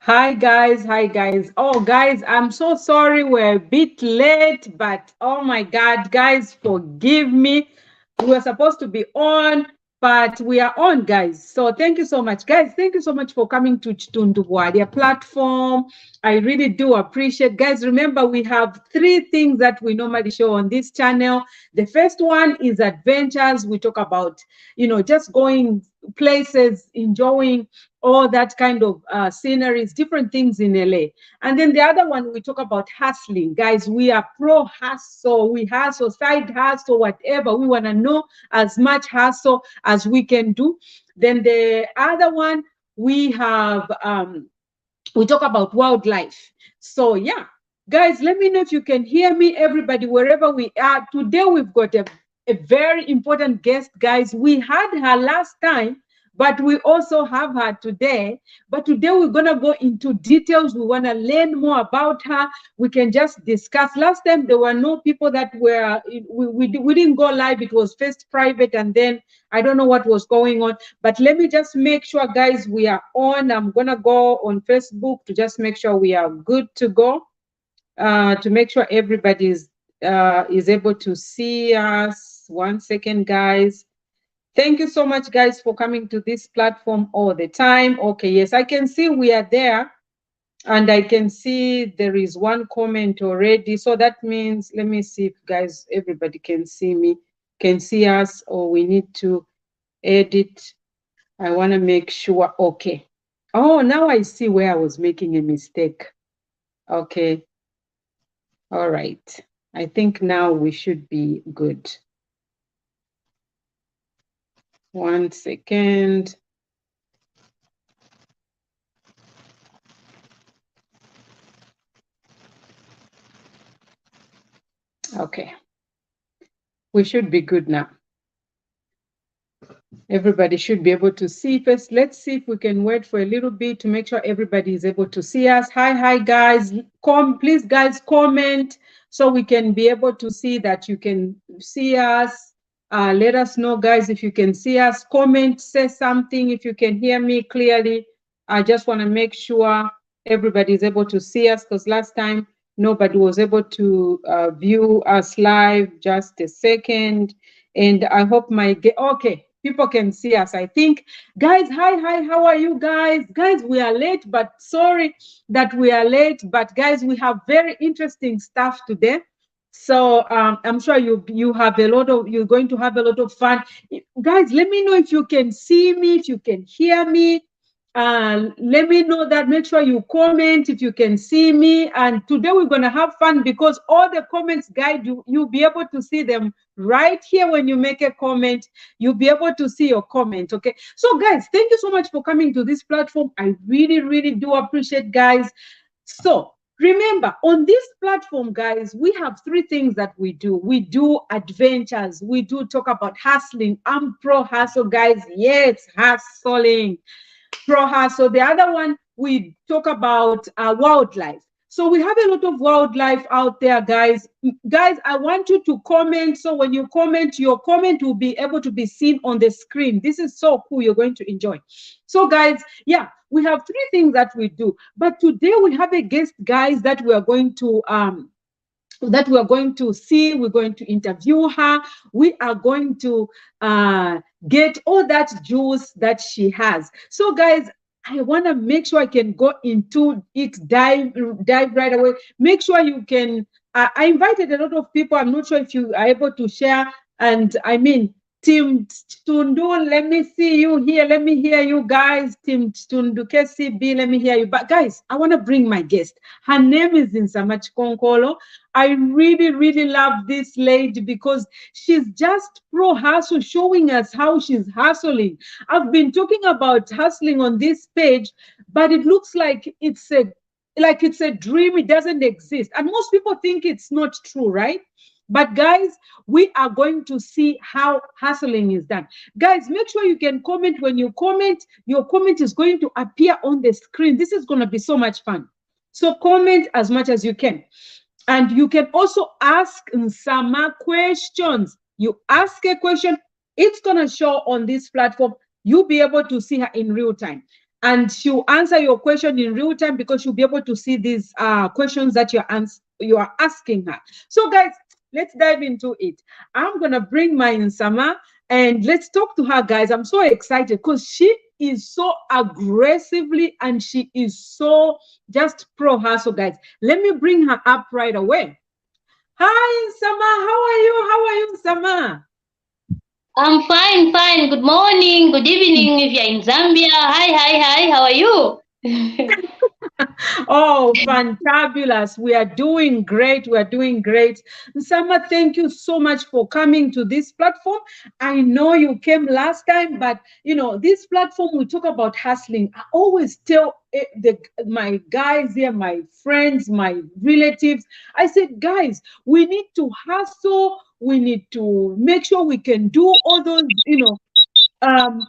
Hi guys, hi guys. Oh guys, I'm so sorry we're a bit late, but oh my God, guys, forgive me. We were supposed to be on, but we are on, guys. So thank you so much, guys. Thank you so much for coming to Chitundu platform. I really do appreciate, guys. Remember, we have three things that we normally show on this channel. The first one is adventures. We talk about, just going places, enjoying all that kind of sceneries, different things in LA. And then the other one, we talk about hustling. Guys, we are pro hustle. We hustle, side hustle, whatever. We want to know as much hustle as we can do. Then the other one, we have, we talk about wildlife. So yeah, guys, let me know if you can hear me, everybody, wherever we are. Today, we've got a very important guest, guys. We had her last time, but we also have her today. But today we're going to go into details. We want to learn more about her. We can just discuss. Last time there were no people that were, we didn't go live. It was first private, and then I don't know what was going on. But let me just make sure, guys, we are on. I'm going to go on Facebook to just make sure we are good to go, to make sure everybody is able to see us. 1 second, guys. Thank you so much, guys, for coming to this platform all the time. Okay, yes, I can see we are there, and I can see there is one comment already. So that means, let me see if, guys, everybody can see me, can see us, or we need to edit. I want to make sure. Okay. Oh, now I see where I was making a mistake. Okay. All right. I think now we should be good. 1 second. Okay. We should be good now. Everybody should be able to see first. Let's see if we can wait for a little bit to make sure everybody is able to see us. Hi, guys. Please, guys, comment so we can be able to see that you can see us. Let us know, guys, if you can see us. Comment, say something if you can hear me clearly. I just want to make sure everybody is able to see us, because last time nobody was able to view us live. Just a second. And I hope okay, people can see us, I think. Guys, hi, how are you guys? Guys, we are late, but sorry that we are late. But guys, we have very interesting stuff today. So I'm sure you have you're going to have a lot of fun. Guys, let me know if you can see me, if you can hear me. Let me know that. Make sure you comment if you can see me. And today we're going to have fun, because all the comments, guys, you'll be able to see them right here. When you make a comment, you'll be able to see your comment. Okay, so guys, thank you so much for coming to this platform. I really do appreciate, guys. So remember, on this platform, guys, we have three things that we do. We do adventures. We do talk about hustling. I'm pro hustle, guys. Yes, hustling. Pro hustle. The other one, we talk about wildlife. So we have a lot of wildlife out there, guys. Guys, I want you to comment. So when you comment, your comment will be able to be seen on the screen. This is so cool. You're going to enjoy. So guys, yeah, we have three things that we do. But today we have a guest, guys, that we are going to see. We're going to interview her. We are going to get all that juice that she has. So guys, I want to make sure I can go into it, dive right away. Make sure you can, I invited a lot of people. I'm not sure if you are able to share. And I mean, Team Tundu, let me see you here. Let me hear you guys. Team Tundu KCB, let me hear you. But guys, I want to bring my guest. Her name is Nsamach Konkolo. I really love this lady, because she's just pro hustle, showing us how she's hustling. I've been talking about hustling on this page, but it looks like it's a dream. It doesn't exist. And most people think it's not true, right? But guys, we are going to see how hustling is done. Guys, make sure you can comment. When you comment, your comment is going to appear on the screen. This is going to be so much fun. So comment as much as you can. And you can also ask some questions. You ask a question, it's going to show on this platform. You'll be able to see her in real time. and she'll answer your question in real time because she'll be able to see these questions that you are asking her. So guys, let's dive into it. I'm gonna bring my Nsama and let's talk to her, guys. I'm so excited because she is so aggressively and she is so just pro hustle, guys. Let me bring her up right away. Hi, Nsama. How are you? How are you, Nsama? I'm fine, fine. Good morning, good evening if you're in Zambia. Hi. How are you? Oh, fantabulous. We are doing great. We are doing great. Nsama, thank you so much for coming to this platform. I know you came last time, but this platform, we talk about hustling. I always tell my guys here, my friends, my relatives, I said, guys, we need to hustle. We need to make sure we can do all those, um,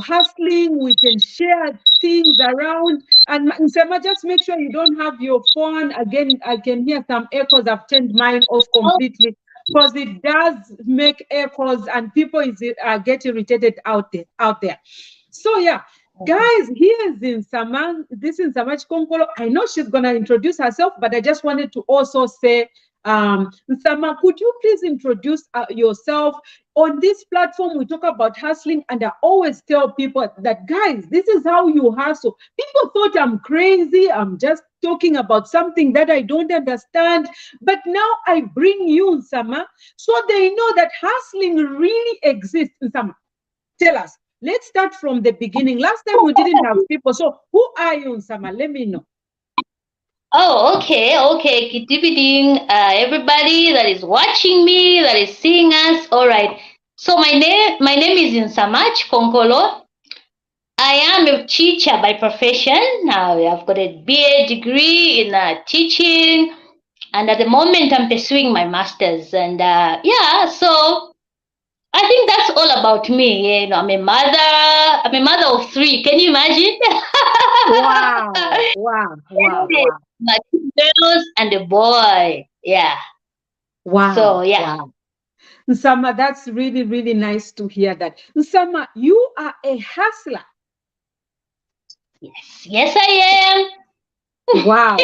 hustling. We can share things around. And Nsema, just make sure you don't have your phone. Again, I can hear some echoes. I've turned mine off Oh, completely because it does make echoes and people get irritated out there. So yeah, guys, here's Nsama. This is Nsama Chikonkolo. I know she's gonna introduce herself, but I just wanted to also say, Nsama, could you please introduce yourself? On this platform, we talk about hustling, and I always tell people that, guys, this is how you hustle. People thought I'm crazy. I'm just talking about something that I don't understand. But now I bring you, Nsama, so they know that hustling really exists. Nsama, tell us. Let's start from the beginning. Last time we didn't have people. So who are you, Nsama? Let me know. okay. Good evening, everybody that is watching me, that is seeing us. All right. So my name is Nsamach Konkolo. I am a teacher by profession. Now I've got a BA degree in teaching, and at the moment I'm pursuing my master's. And yeah, so I think that's all about me. I'm a mother. I'm a mother of three. Can you imagine? Wow. My two girls and a boy. Yeah. So Wow, yeah. wow. Nsama, that's really, really nice to hear that. Nsama, you are a hustler. Yes, I Wow.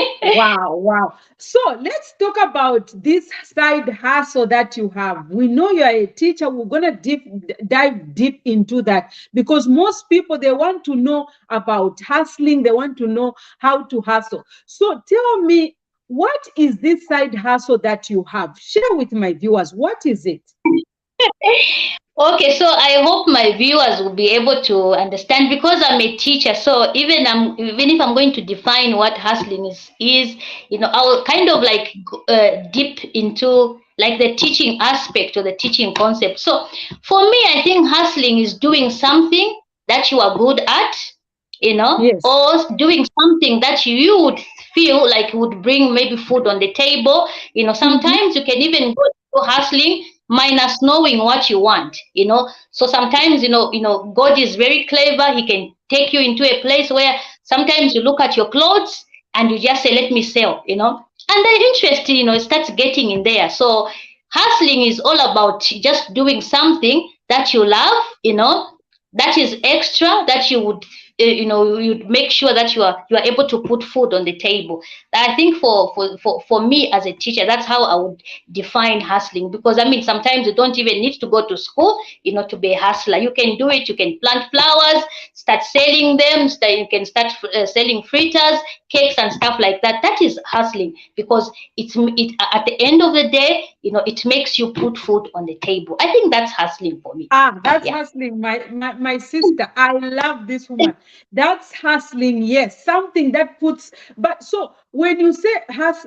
So let's talk about this side hustle that you have. We know you are a teacher. We're going to dive deep into that because most people, they want to know about hustling. They want to know how to hustle. So tell me, what is this side hustle that you have? Share with my viewers. What is it? Okay, so I hope my viewers will be able to understand because I'm a teacher. So even if I'm going to define what hustling is I'll kind of like dip into like the teaching aspect or the teaching concept. So for me, I think hustling is doing something that you are good at, Yes. or doing something that you would feel like would bring maybe food on the table. Mhm. Sometimes you can even go to hustling minus knowing what you want. So sometimes God is very clever. He can take you into a place where sometimes you look at your clothes and you just say, let me sell. And the interest starts getting in there. So hustling is all about just doing something that you love, that is extra, that you would you'd make sure that you are able to put food on the table. I think for me as a teacher, that's how I would define hustling. Because I mean, sometimes you don't even need to go to school to be a hustler. You can do it. You can plant flowers, start selling them. You can start selling fritters, cakes and stuff like that. That is hustling because it at the end of the day, it makes you put food on the table. I think that's hustling for me. That's Yeah. hustling, my sister. I love this woman. That's hustling, yes. Something that puts, but so when you say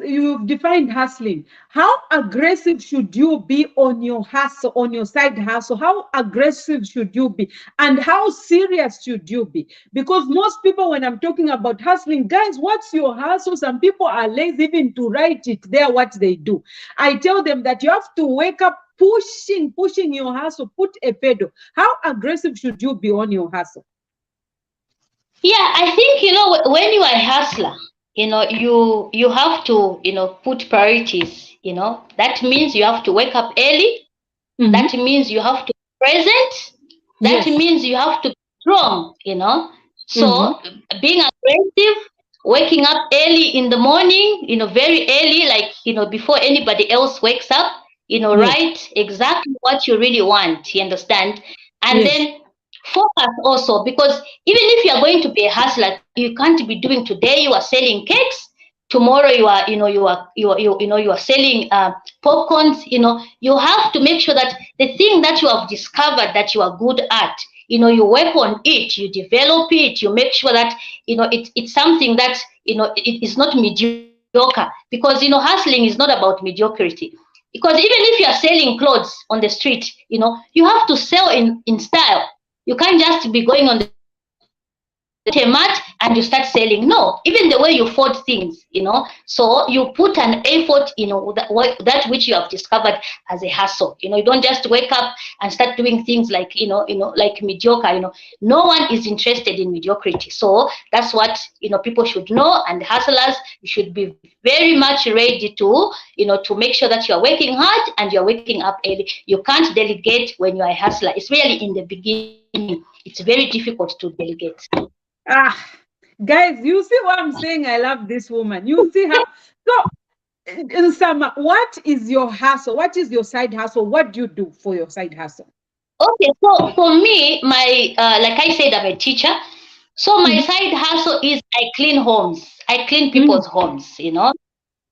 you've defined hustling, how aggressive should you be on your hustle, on your side hustle? How aggressive should you be? And how serious should you be? Because most people, when I'm talking about hustling, guys, what's your hustle? Some people are lazy even to write it there, what they do. I tell them that you have to wake up pushing your hustle, put a pedal. How aggressive should you be on your hustle? Yeah, I think when you are a hustler, you have to put priorities. That means you have to wake up early. Mm-hmm. That means you have to be present. That Yes. means you have to be strong. So being aggressive, waking up early in the morning, very early, like, before anybody else wakes up, Yes. write exactly what you really want, you understand? And Yes. then focus also, because even if you are going to be a hustler, you can't be doing today you are selling cakes, tomorrow you are selling popcorns. You have to make sure that the thing that you have discovered that you are good at, you work on it, you develop it, you make sure that it's something that it is not mediocre, because hustling is not about mediocrity. Because even if you are selling clothes on the street, you have to sell in style. You can't just be going on the mat and you start selling. No, even the way you fold things, so you put an effort, that which you have discovered as a hustle. You don't just wake up and start doing things like, like mediocre. No one is interested in mediocrity. So that's what, people should know. And hustlers, you should be very much ready to, to make sure that you're working hard and you're waking up early. You can't delegate when you're a hustler. It's really in the beginning. It's very difficult to delegate. Guys, you see what I'm saying? I love this woman. You see how. So, Nsama, what is your hustle? What is your side hustle? What do you do for your side hustle? Okay, so for me, my like I said, I'm a teacher. So my side hustle is I clean homes. I clean people's homes.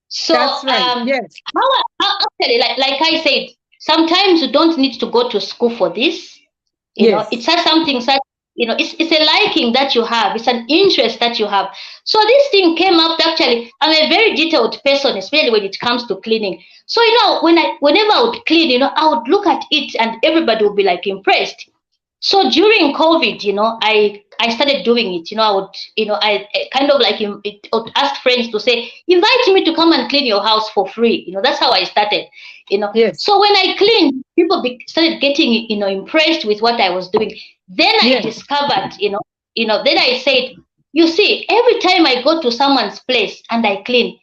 So That's right. Yes. how actually, like I said, sometimes you don't need to go to school for this. Yes. It's just something such, it's a liking that you have, it's an interest that you have. So this thing came up. Actually, I'm a very detailed person, especially when it comes to cleaning. So whenever I would clean, I would look at it and everybody would be like impressed. So during COVID, I started doing it. I would, I kind of like ask friends to say, invite me to come and clean your house for free. That's how I started. Yes. So when I cleaned, people started getting, impressed with what I was doing. Then I discovered, then I said, you see, every time I go to someone's place and I clean,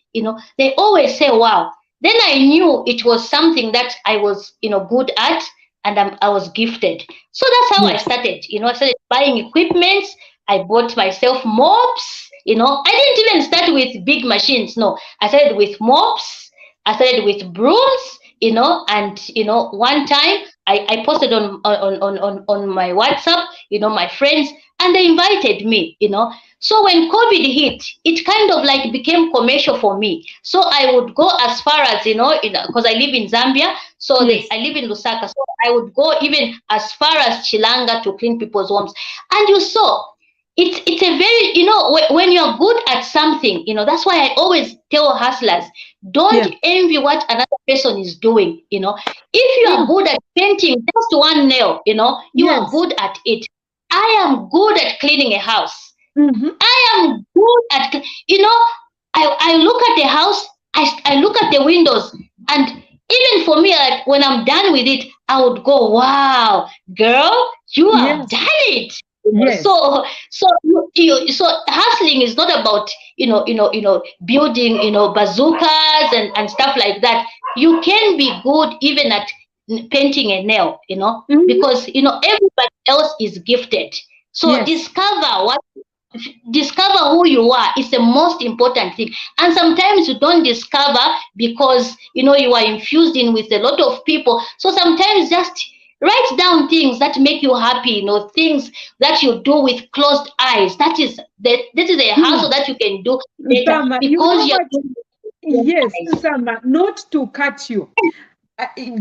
they always say, wow. Then I knew it was something that I was, good at, and I was gifted. So that's how I started. I started buying equipment. I bought myself mops. I didn't even start with big machines. No, I started with mops. I started with brooms. And one time I posted on my WhatsApp, my friends, and they invited me. So when COVID hit, it kind of like became commercial for me. So I would go as far as, because I live in Zambia, so I live in Lusaka. So I would go even as far as Chilanga to clean people's homes. And you saw, it's a very, when you're good at something, that's why I always tell hustlers, don't envy what another person is doing. If you are good at painting just one nail, you are good at it. I am good at cleaning a house. I am good at, I look at the house, I look at the windows, and even for me, like when I'm done with it, I would go, wow, girl, you have done it. Yes. So hustling is not about building bazookas and stuff like that. You can be good even at painting a nail, because everybody else is gifted. So discover who you are is the most important thing. And sometimes you don't discover because you are infused in with a lot of people. So sometimes just write down things that make you happy, things that you do with closed eyes. That is a hustle that you can do better, Nsama, because yes, Nsama, not to cut you.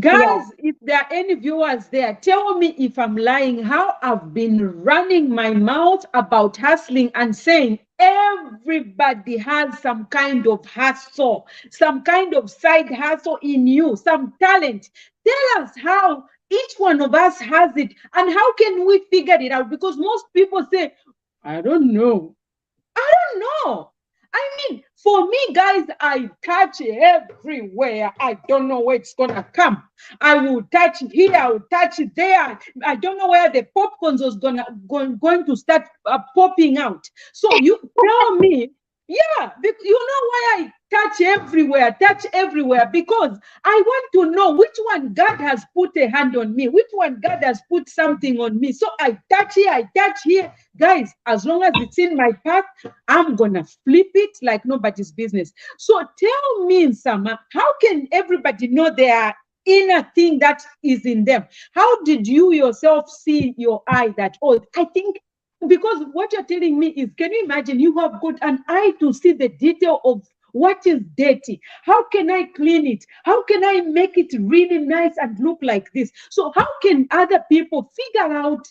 Guys, if there are any viewers there, tell me if I'm lying, how I've been running my mouth about hustling and saying everybody has some kind of hustle, some kind of side hustle in you, some talent. Tell us how each one of us has it and how can we figure it out? Because most people say, I don't know. I don't know. I mean, for me, guys, I touch everywhere. I don't know where it's gonna come. I will touch here, I will touch there. I don't know where the popcorns was going to start popping out. So you tell me, Yeah, you know why I touch everywhere, because I want to know which one God has put a hand on me, which one God has put something on me. So I touch here, I touch here. Guys, as long as it's in my path, I'm gonna flip it like nobody's business. So tell me, Sama, how can everybody know their inner thing that is in them? How did you yourself see your eye that, oh, I think, because what you're telling me is, can you imagine you have got an eye to see the detail of what is dirty? How can I clean it? How can I make it really nice and look like this? So how can other people figure out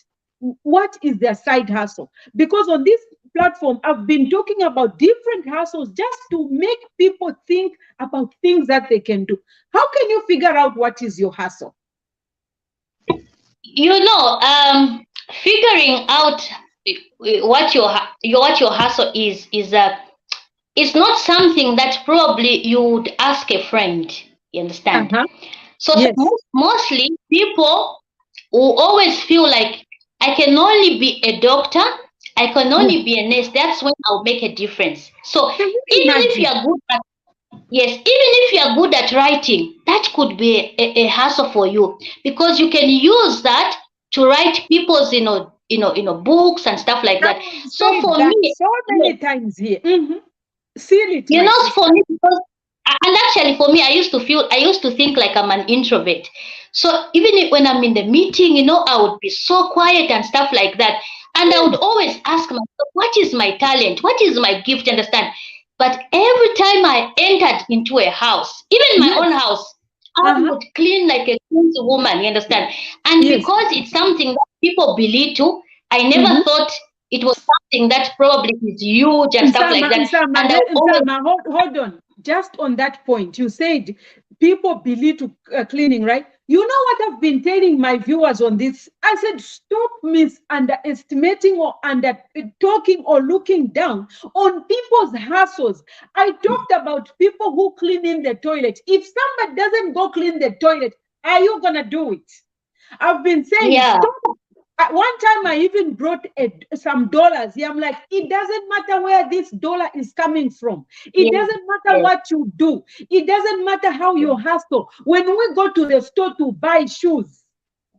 what is their side hustle? Because on this platform, I've been talking about different hustles just to make people think about things that they can do. How can you figure out what is your hustle? Figuring out what your hustle is it's not something that probably you would ask a friend. You understand? So Yes. mostly people will always feel like, I can only be a doctor, I can only be a nurse. That's when I'll make a difference. So even if you are good at even if you are good at writing, that could be a hustle for you, because you can use that to write people's books and stuff like that. So for me, so many times here. See it, for me, because, and actually for me, I used to think like I'm an introvert. So even when I'm in the meeting, I would be so quiet and stuff like that. And I would always ask myself, what is my talent? What is my gift? Understand? But every time I entered into a house, even my own house, I would clean like a clean woman, you understand? And because it's something that people believe to, I never thought it was something that probably is huge and stuff like that. Hold on. Just on that point, you said people believe to cleaning, right? You know what I've been telling my viewers on this? I said, stop underestimating or under talking or looking down on people's hustles. I talked about people who clean in the toilet. If somebody doesn't go clean the toilet, are you gonna do it? I've been saying, stop. One time I even brought some dollars. Yeah, I'm like, it doesn't matter where this dollar is coming from. It doesn't matter what you do. It doesn't matter how you hustle. When we go to the store to buy shoes,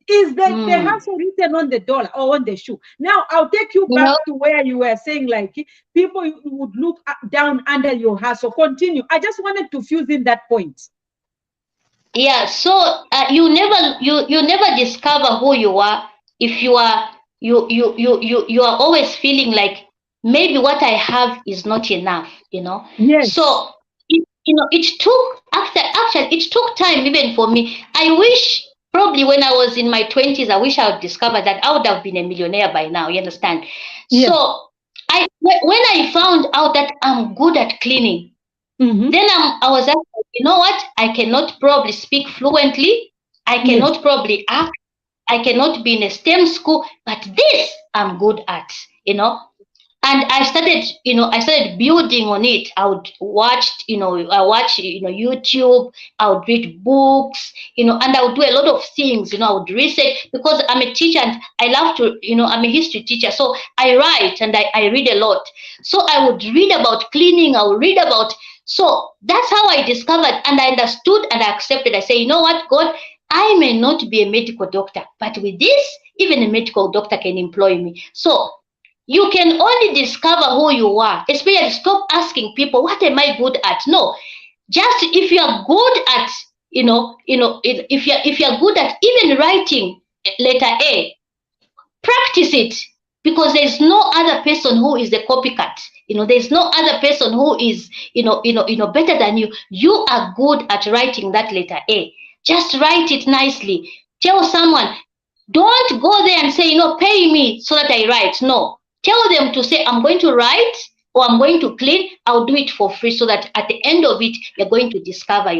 is the hustle written on the dollar or on the shoe? Now, I'll take you back to where you were saying, like, people would look down under your hustle. Continue. I just wanted to fuse in that point. Yeah, so you never discover who you are if you are always feeling like maybe what I have is not enough, Yes. So it took time even for me. I wish probably when I was in my 20s, I wish I would discover that I would have been a millionaire by now, you understand? Yeah. So when I found out that I'm good at cleaning, then I was like, you know what? I cannot probably speak fluently. I cannot probably act. I cannot be in a STEM school, but this I'm good at, And I started building on it. I would watch, YouTube. I would read books, and I would do a lot of things. I would research, because I'm a teacher and I love to, I'm a history teacher. So I write and I read a lot. So I would read about cleaning. I would read about. So that's how I discovered, and I understood and I accepted. I say, you know what, God, I may not be a medical doctor, but with this, even a medical doctor can employ me. So you can only discover who you are. Especially, stop asking people, what am I good at? No, just if you are good at, if you're good at even writing letter A, practice it, because there's no other person who is the copycat. There's no other person who is, better than you. You are good at writing that letter A. Just write it nicely. Tell someone, don't go there and say, pay me so that I write. No, tell them to say, I'm going to write or I'm going to clean. I'll do it for free, so that at the end of it, you're going to discover,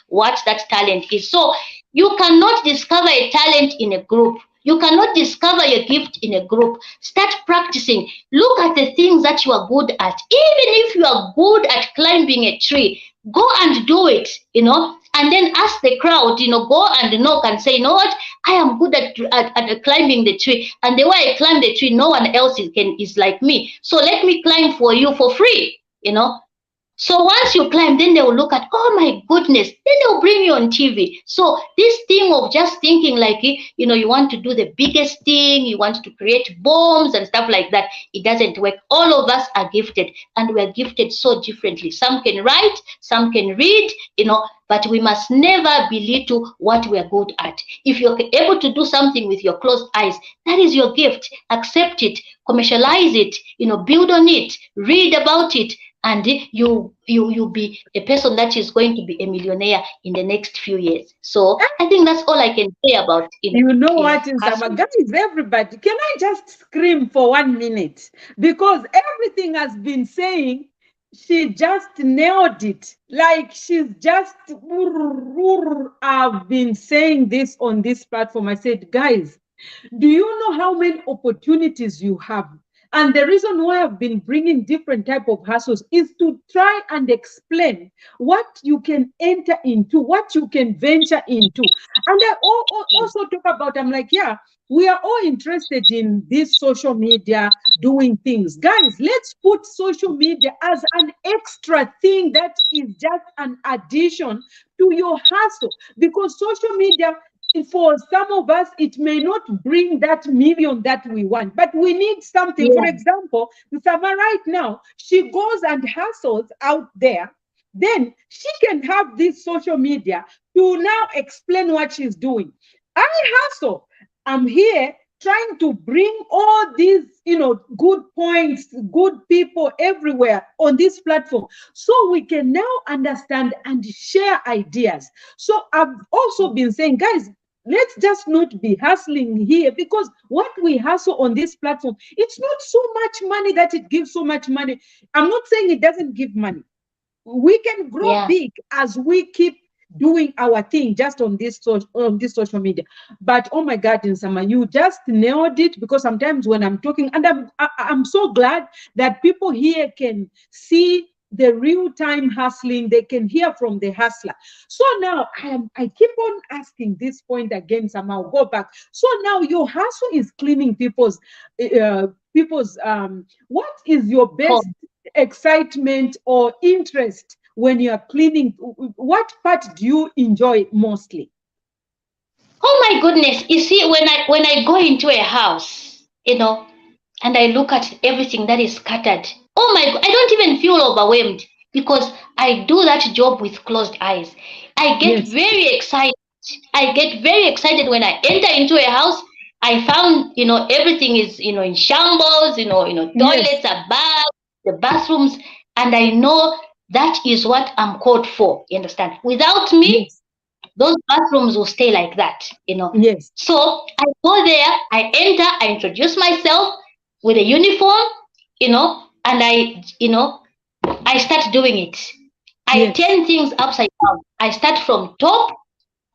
what that talent is. So you cannot discover a talent in a group. You cannot discover your gift in a group. Start practicing. Look at the things that you are good at. Even if you are good at climbing a tree, go and do it, and then ask the crowd, go and knock and say, you know what, I am good at climbing the tree, and the way I climb the tree, no one else is like me. So let me climb for you for free, So once you climb, then they will look at, oh my goodness, then they'll bring you on TV. So this thing of just thinking like, you want to do the biggest thing, you want to create bombs and stuff like that, it doesn't work. All of us are gifted, and we are gifted so differently. Some can write, some can read, but we must never belittle what we are good at. If you're able to do something with your closed eyes, that is your gift. Accept it, commercialize it, build on it, read about it, and you'll be a person that is going to be a millionaire in the next few years. So I think that's all I can say about it. What is guys, everybody, can I just scream for 1 minute? Because everything has been saying, she just nailed it. Like she's just, I've been saying this on this platform. I said, guys, do you know how many opportunities you have? And the reason why I've been bringing different type of hustles is to try and explain what you can enter into, what you can venture into. And I also talk about, I'm like, yeah, we are all interested in this social media, doing things. Guys, let's put social media as an extra thing that is just an addition to your hustle. Because social media, for some of us, it may not bring that million that we want, but we need something. Yeah. For example, Nsama right now, she goes and hustles out there. Then she can have this social media to now explain what she's doing. I hustle. I'm here trying to bring all these, good points, good people everywhere on this platform, so we can now understand and share ideas. So I've also been saying, guys, let's just not be hustling here, because what we hustle on this platform, it's not so much money that it gives so much money. I'm not saying it doesn't give money. We can grow big as we keep doing our thing just on this social media. But oh my God, Nsama, you just nailed it, because sometimes when I'm talking, and I'm so glad that people here can see the real-time hustling, they can hear from the hustler. So now I keep on asking this point again, somehow go back. So now your hustle is cleaning people's what is your best excitement or interest when you are cleaning? What part do you enjoy mostly? Oh my goodness, you see, when I go into a house, and I look at everything that is scattered, oh my God, I don't even feel overwhelmed, because I do that job with closed eyes. I get very excited. I get very excited when I enter into a house. I found, everything is, in shambles, toilets are bad, the bathrooms, and I know that is what I'm called for. You understand? Without me, those bathrooms will stay like that, Yes. So I go there, I enter, I introduce myself with a uniform, and I start doing it. I turn things upside down. I start from top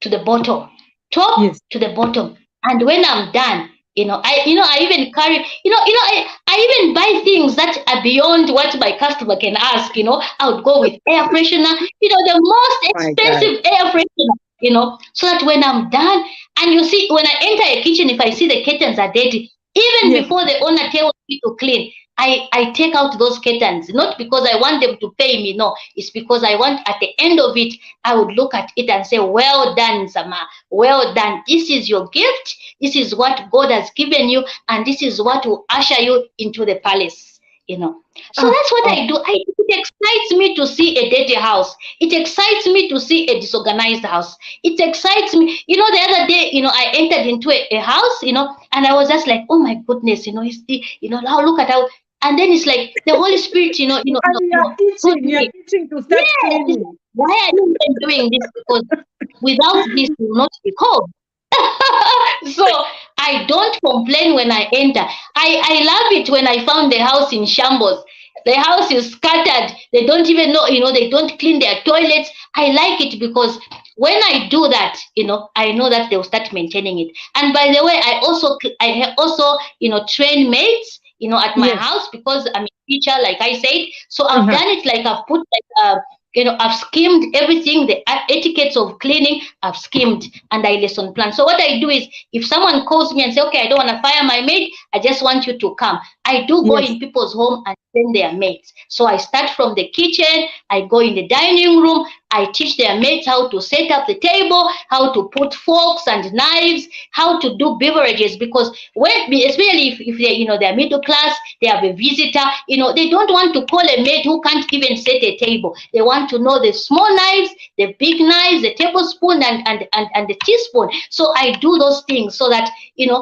to the bottom, to the bottom. And when I'm done, I even carry, I even buy things that are beyond what my customer can ask. I would go with air freshener, the most expensive air freshener, so that when I'm done, and you see, when I enter a kitchen, if I see the curtains are dirty, even before the owner tells me to clean, I take out those curtains, not because I want them to pay me, no, it's because I want, at the end of it, I would look at it and say, well done, Nsama, well done. This is your gift. This is what God has given you, and this is what will usher you into the palace. So that's what I do. It excites me to see a dirty house. It excites me to see a disorganized house. It excites me. The other day, I entered into a house, and I was just like, oh my goodness, now look at how. And then it's like the Holy Spirit, you're teaching to start cleaning. Why are you even doing this? Because without this, you will not be called. So I don't complain when I enter. I love it when I found the house in shambles. The house is scattered. They don't even know, they don't clean their toilets. I like it because when I do that, I know that they'll start maintaining it. And by the way, I also train mates, at my house, because I'm a teacher, like I said. So I've done it, like I've put I've skimmed everything, the etiquettes of cleaning, I've skimmed, and I lesson plan. So what I do is, if someone calls me and say, okay, I don't want to fire my maid, I just want you to come, I do go in people's home and train their maids. So I start from the kitchen, I go in the dining room, I teach their maids how to set up the table, how to put forks and knives, how to do beverages, because especially if they're middle class, they have a visitor, they don't want to call a maid who can't even set a table. They want to know the small knives, the big knives, the tablespoon and the teaspoon. So I do those things so that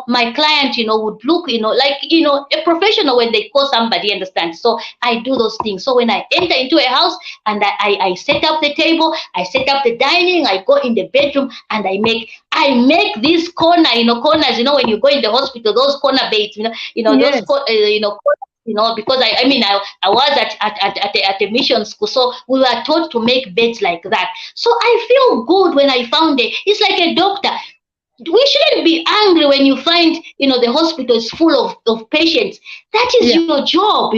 my client would look like a professional when they call somebody, understand? So I do those things. So when I enter into a house and I set up the table, I set up the dining, I go in the bedroom and I make these corners, when you go in the hospital, those corner beds, those because I was at a mission school, so we were taught to make beds like that. So I feel good when I found it. It's like a doctor. We shouldn't be angry when you find the hospital is full of patients. That is your job.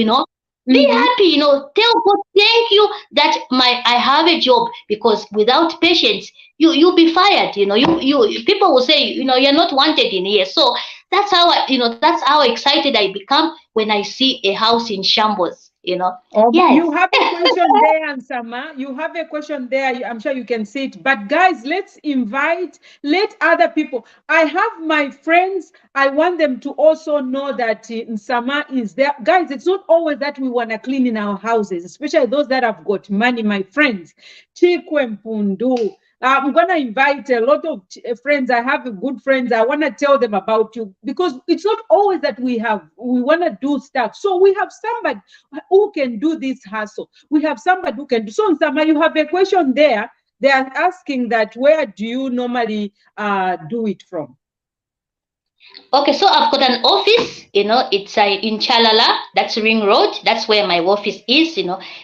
Be happy, tell God thank you that I have a job, because without patience you'll be fired. You people will say you're not wanted in here. So that's how excited I become when I see a house in shambles. Yes. You have a question there, Ansama. You have a question there. I'm sure you can see it. But guys, let other people. I have my friends. I want them to also know that Nsama is there. Guys, it's not always that we want to clean in our houses, especially those that have got money, my friends. Chikwe Mpundu. I'm going to invite a lot of friends. I have good friends. I want to tell them about you, because it's not always that we want to do stuff. So we have somebody who can do this hustle. We have somebody who can do. So, Nsama, you have a question there. They are asking that, where do you normally do it from? Okay, so I've got an office, it's in Chalala, that's Ring Road. That's where my office is,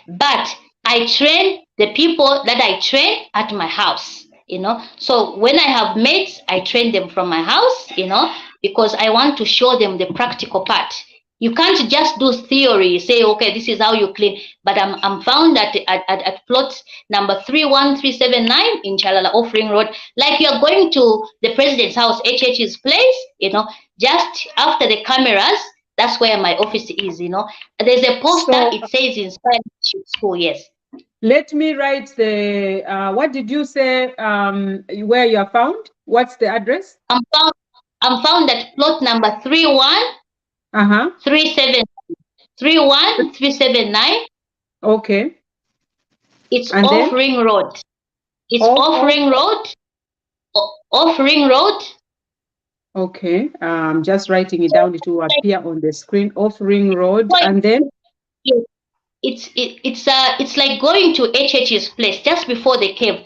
but I train the people that I train at my house, So when I have mates, I train them from my house, because I want to show them the practical part. You can't just do theory, say, okay, this is how you clean. But I'm found at plot number 31379 in Chalala, off Ring Road. Like you're going to the president's house, HH's place, just after the cameras, that's where my office is, There's a poster, it says Inspire Leadership School, yes. Let me write the, what did you say, where you are found? What's the address? I'm found at plot number 31379. Okay. It's off Ring Road. It's off Ring Road. Off Ring Road. Okay. I'm just writing it down. It will appear on the screen. Off Ring Road, and then. It's like going to HH's place just before the cave.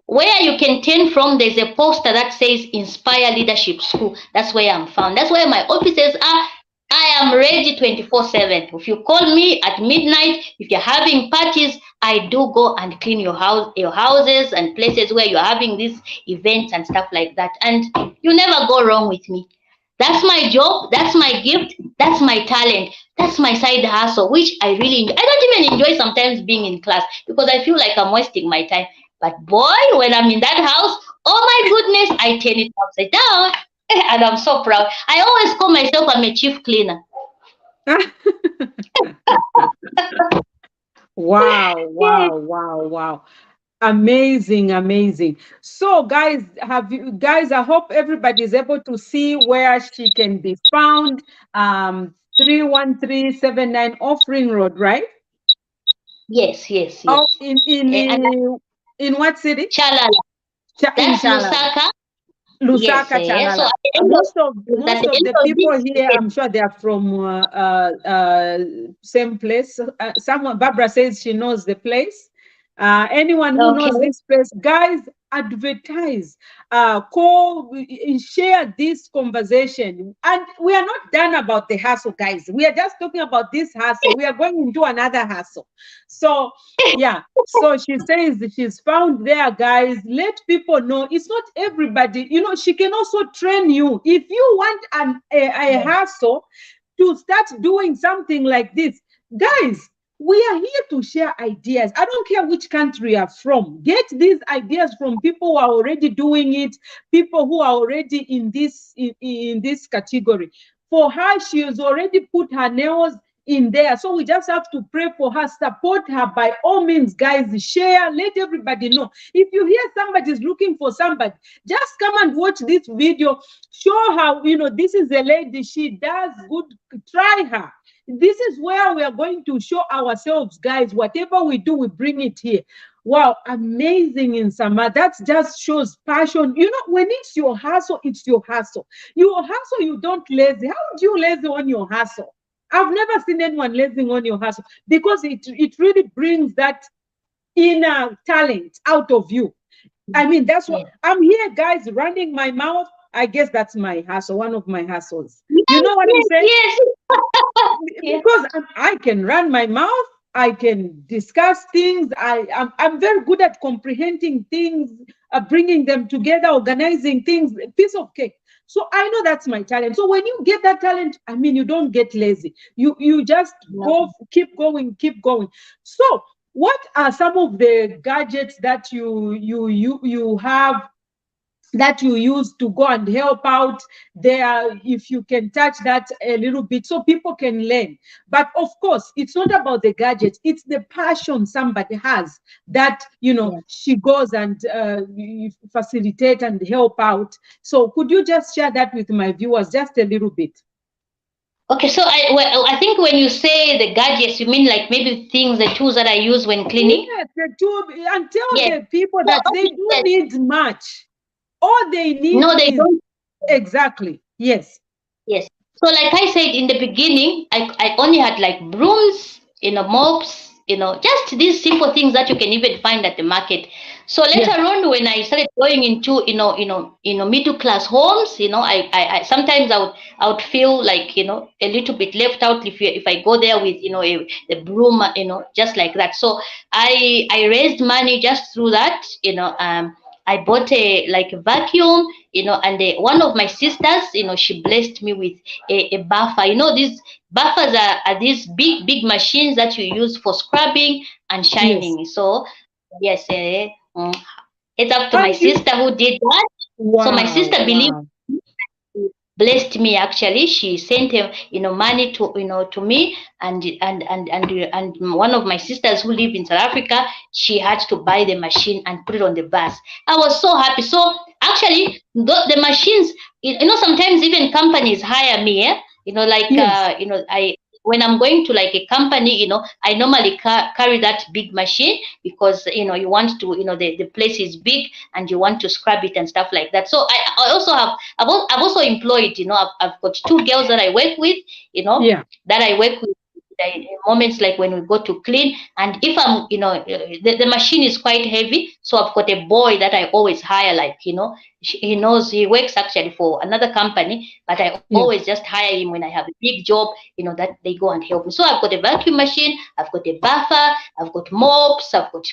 Where you can turn from, there's a poster that says Inspire Leadership School. That's where I'm found. That's where my offices are. I am ready 24/7. If you call me at midnight, if you're having parties, I do go and clean your houses and places where you're having these events and stuff like that. And you never go wrong with me. That's my job. That's my gift. That's my talent. That's my side hustle, which I really enjoy. I don't even enjoy sometimes being in class because I feel like I'm wasting my time. But boy, when I'm in that house, oh my goodness, I turn it upside down. And I'm so proud. I always call myself I'm a chief cleaner. Wow. Amazing. So guys, I hope everybody is able to see where she can be found. 31379 off Ring Road, right? Yes. Oh, in what city? Chalala. That's Lusaka. Lusaka, yes, Chalala. So most of the people here, I'm sure they are from same place. Barbara says she knows the place. Anyone who knows this place, guys, advertise, call, share this conversation. And we are not done about the hustle, guys. We are just talking about this hustle. We are going into another hustle. So yeah, so she says she's found there, guys. Let people know it's not everybody. She can also train you if you want a hustle to start doing something like this, guys. We are here to share ideas. I don't care which country you're from. Get these ideas from people who are already doing it, people who are already in this category. For her, she has already put her nails in there. So we just have to pray for her, support her by all means, guys. Share, let everybody know. If you hear somebody's looking for somebody, just come and watch this video. Show her, this is a lady, she does good. Try her. This is where we are going to show ourselves, guys. Whatever we do, we bring it here. Wow, amazing in summer. That just shows passion. When it's your hustle, it's your hustle. Your hustle, you don't lazy. How do you lazy on your hustle? I've never seen anyone lazy on your hustle, because it really brings that inner talent out of you. I mean, that's what I'm here, guys, running my mouth. I guess that's my hustle, one of my hustles. You know what I'm saying? Yes. Because I can run my mouth, I can discuss things. I'm very good at comprehending things, bringing them together, organizing things. Piece of cake. So I know that's my talent. So when you get that talent, I mean, you don't get lazy. You just go, keep going, keep going. So what are some of the gadgets that you have, that you use to go and help out there? If you can touch that a little bit so people can learn. But of course, it's not about the gadgets, it's the passion somebody has that she goes and facilitate and help out. So could you just share that with my viewers just a little bit? Okay, so I think when you say the gadgets, you mean like maybe the tools that I use when cleaning? Yes, the tool. And tell the people that they don't need much. All they need don't. Exactly. Yes. Yes. So like I said in the beginning, I only had like brooms, mops, just these simple things that you can even find at the market. So later on, when I started going into middle class homes, I sometimes I would feel like a little bit left out if I go there with a broom, just like that. So I raised money just through that. I bought a vacuum, and one of my sisters, she blessed me with a buffer. These buffers are these big machines that you use for scrubbing and shining. Yes. So yes, it's up to my sister who did that. Wow, so my sister believed, blessed me. Actually, she sent him money to me, and one of my sisters who live in South Africa, she had to buy the machine and put it on the bus. I was so happy. So actually the machines, sometimes even companies hire me, I when I'm going to like a company, I normally carry that big machine, because you want to, the place is big and you want to scrub it and stuff like that. So I also I've also employed, I've got 2 girls that I work with, that I work with in moments like when we go to clean. And if I'm, the machine is quite heavy, so I've got a boy that I always hire, like, he knows, he works actually for another company, but I always just hire him when I have a big job, that they go and help me. So I've got a vacuum machine, I've got a buffer, I've got mops, I've got,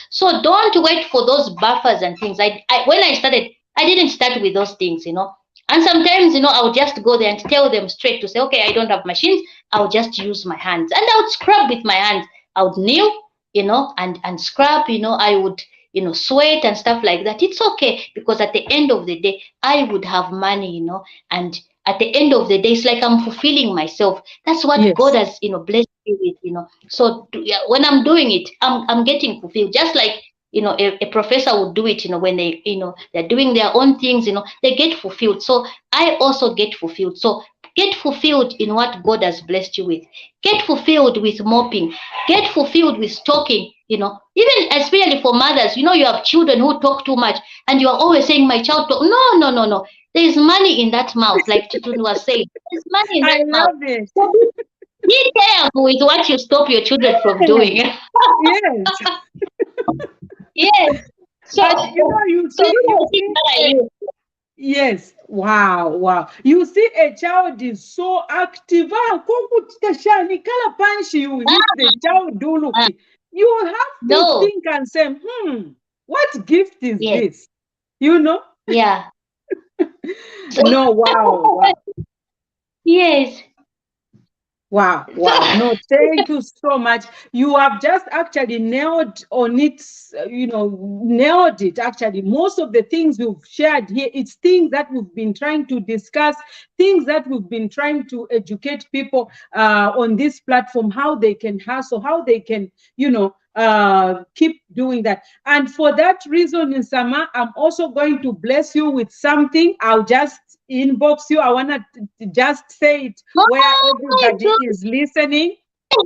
so don't wait for those buffers and things. When I started, I didn't start with those things, and sometimes, I'll just go there and tell them straight to say, okay, I don't have machines, I'll just use my hands. And I would scrub with my hands. I would kneel, and scrub, I would, sweat and stuff like that. It's okay, because at the end of the day, I would have money, and at the end of the day, it's like I'm fulfilling myself. That's what God has, blessed me with, So when I'm doing it, I'm getting fulfilled. Just like, a professor would do it, when they, they're doing their own things, they get fulfilled. So I also get fulfilled. So get fulfilled in what God has blessed you with. Get fulfilled with mopping. Get fulfilled with talking, even especially for mothers, you have children who talk too much, and you are always saying, my child talk. No. There is money in that mouth, like Chitun was saying. There's money in that mouth. I love it. So be careful with what you stop your children from doing. Yes. Yes. So you see, yes. Wow. You see, a child is so active. The child do look. You have to think and say, what gift is this? Yeah. No, wow. Yes. Wow, wow. No, thank you so much. You have just actually nailed on it, nailed it actually. Most of the things we've shared here, it's things that we've been trying to discuss, things that we've been trying to educate people on this platform, how they can hustle, how they can, keep doing that. And for that reason, Nsama, I'm also going to bless you with something. I'll just inbox you. I want to just say it where Oh my everybody is listening,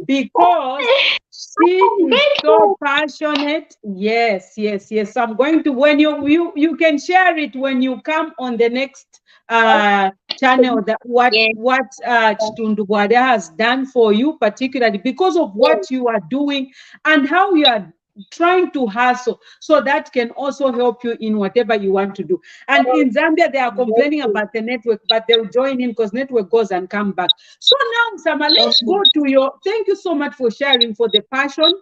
because she God. is so passionate. Yes, yes, yes. So I'm going to, when you can share it when you come on the next channel, that what Yes, Chitundu Gwade has done for you, particularly because of yes, what you are doing and how you are trying to hustle, so that can also help you in whatever you want to do. And in Zambia, they are complaining yes. about the network, but they'll join in because network goes and come back. So now, Sama, let's Okay. go to your, thank you so much for sharing, for the passion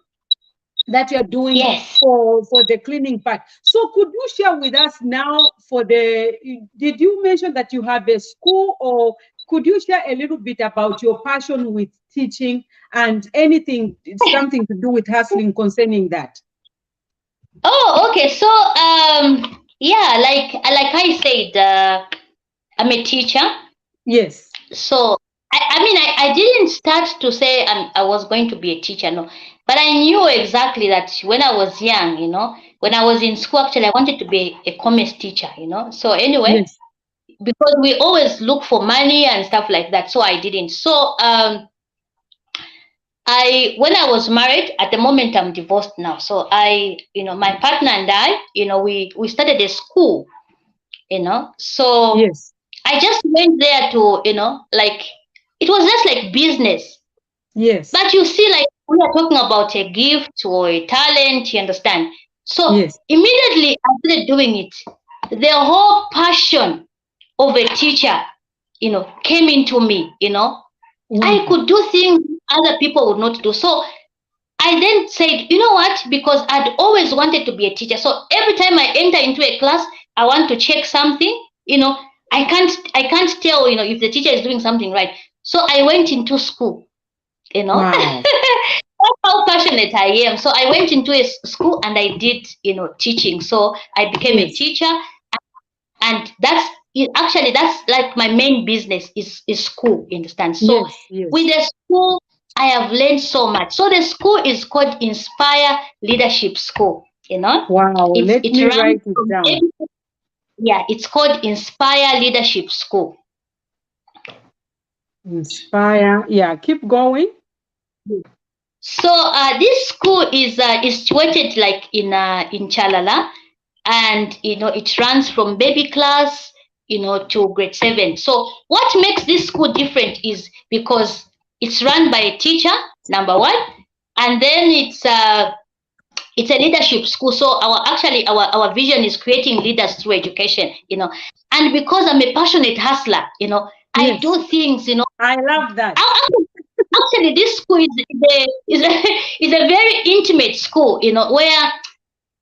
that you're doing Yes. for the cleaning part. So could you share with us now for the, did you mention that you have a school, or could you share a little bit about your passion with teaching and anything, something to do with hustling concerning that? Oh, okay. So, yeah, like I said, I'm a teacher. Yes. So, I mean, I didn't start to say I was going to be a teacher, no. But I knew exactly that when I was young, when I was in school, actually, I wanted to be a commerce teacher, So anyway, Yes. because we always look for money and stuff like that, so I didn't. So, when I was married, at the moment I'm divorced now. So my partner and I, we started a school, So Yes. I just went there to, like, it was just like business. Yes. But you see, like, we are talking about a gift or a talent, you understand? So Yes. immediately I started doing it. The whole passion of a teacher, came into me, I Wow. could do things other people would not do. So I then said, you know what? Because I'd always wanted to be a teacher. So every time I enter into a class, I want to check something, I can't tell, if the teacher is doing something right. So I went into school, Wow. That's how passionate I am. So I went into a school and I did, teaching. So I became a Yes. teacher, and actually that's like my main business is school, you understand? So Yes. with Yes. the school, I have learned so much. So the school is called Inspire Leadership School, Wow. it's Let it me runs write it from down. yeah, it's called Inspire Leadership School. Inspire. Yeah. Keep going. So this school is situated like in Chalala, and it runs from baby class to grade 7. So what makes this school different is because it's run by a teacher, number one, and then it's a leadership school. So our vision is creating leaders through education, and because I'm a passionate hustler, I Yes. do things, I love that. actually this school is a very intimate school, where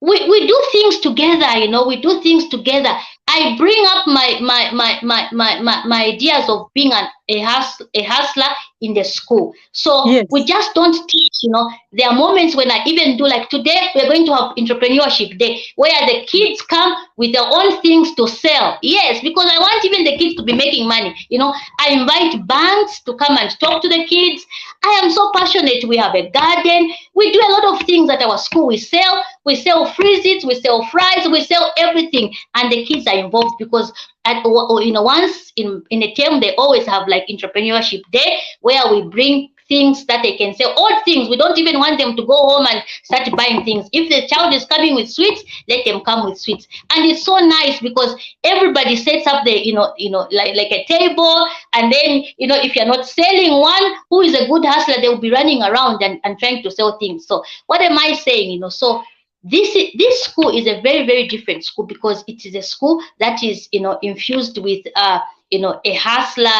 we do things together, we do things together. I bring up my ideas of being a hustler in the school. So we Yes. just don't teach, there are moments when I even do, like today we're going to have entrepreneurship day where the kids come with their own things to sell. Yes, because I want even the kids to be making money. I invite banks to come and talk to the kids. I am so passionate. We have a garden. We do a lot of things at our school. We sell freezes, we sell fries, we sell everything, and the kids are involved because once in a term they always have like entrepreneurship day where we bring things that they can sell, all things. We don't even want them to go home and start buying things. If the child is coming with sweets, let them come with sweets. And it's so nice because everybody sets up the like a table, and then if you're not selling, one who is a good hustler, they will be running around and trying to sell things. So what am I saying? So this school is a very, very different school because it is a school that is infused with a hustler,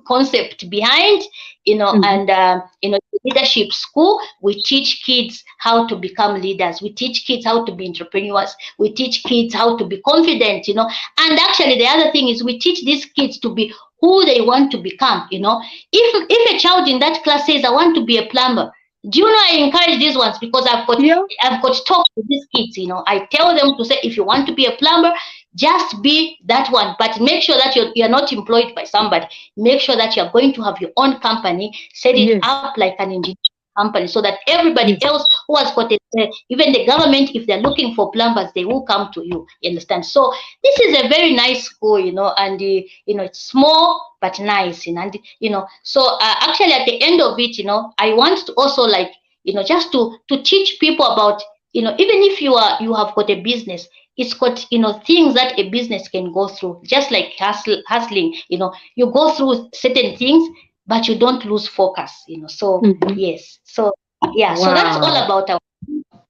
concept behind, and leadership school. We teach kids how to become leaders. We teach kids how to be entrepreneurs. We teach kids how to be confident, and actually the other thing is we teach these kids to be who they want to become. If a child in that class says, I want to be a plumber, do you know, I encourage these ones because I've got talks with these kids. I tell them to say, if you want to be a plumber, just be that one, but make sure that you're not employed by somebody. Make sure that you're going to have your own company, set it up like an engineering company, so that everybody else who has got it, even the government, if they're looking for plumbers, they will come to you. You understand? So this is a very nice school, and it's small but nice, and so actually at the end of it, I want to also, like, just to teach people about, even if you have got a business, it's got things that a business can go through, just like hustling. You go through certain things, but you don't lose focus. So yes, so yeah, so that's all about our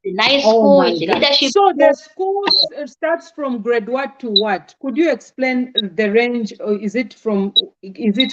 nice school. It's a leadership. So the school starts from grade what to what? Could you explain the range? Or is it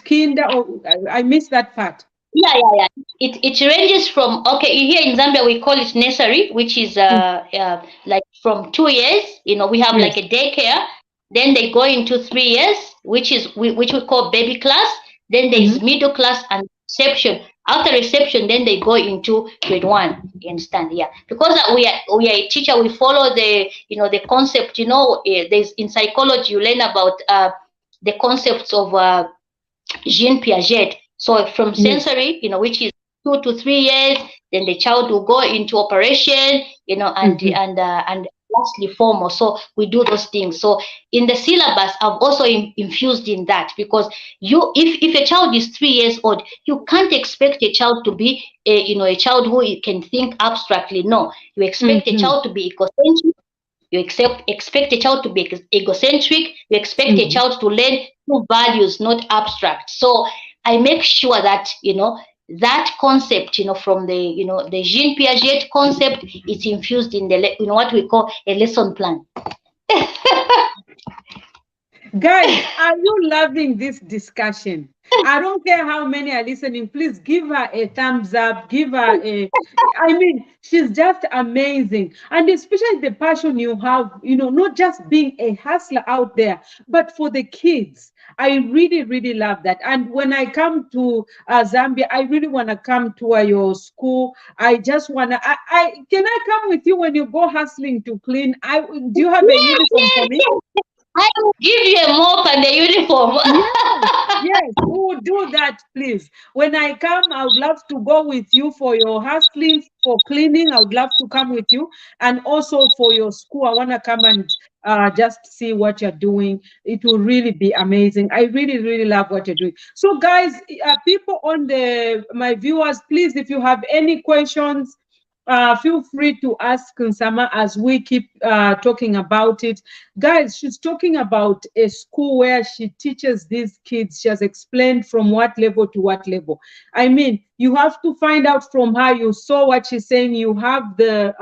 kinder, or I missed that part? Yeah. It ranges from, here in Zambia we call it nursery, which is like from 2 years. We have like a daycare. Then they go into 3 years, which we call baby class. Then there is middle class and reception. After reception, then they go into grade 1. You understand? Yeah, because we are a teacher. We follow the the concept. There's in psychology you learn about the concepts of Jean Piaget. So from sensory, which is 2 to 3 years, then the child will go into operation, and lastly formal. So we do those things. So in the syllabus, I've also infused in that, because if a child is 3 years old, you can't expect a child to be a child who can think abstractly. No, you expect a child to be egocentric. You expect a child to be egocentric. You expect a child to learn true values, not abstract. So I make sure that that concept, from the Jean Piaget concept, is infused in the what we call a lesson plan. Guys, are you loving this discussion? I don't care how many are listening. Please give her a thumbs up. Give her she's just amazing. And especially the passion you have, not just being a hustler out there, but for the kids. I really, really love that. And when I come to Zambia, I really want to come to your school. I just want to, can I come with you when you go hustling to clean? Do you have a uniform for me? I will give you a mop and a uniform. Yes, we will do that, please. When I come, I would love to go with you for your hustling, for cleaning. I would love to come with you. And also for your school, I want to come and just see what you're doing. It will really be amazing. I really, really love what you're doing. So guys, people on my viewers, please, if you have any questions, feel free to ask Nsama as we keep talking about it. Guys, she's talking about a school where she teaches these kids. She has explained from what level to what level. I mean, you have to find out from her. You saw what she's saying. You have the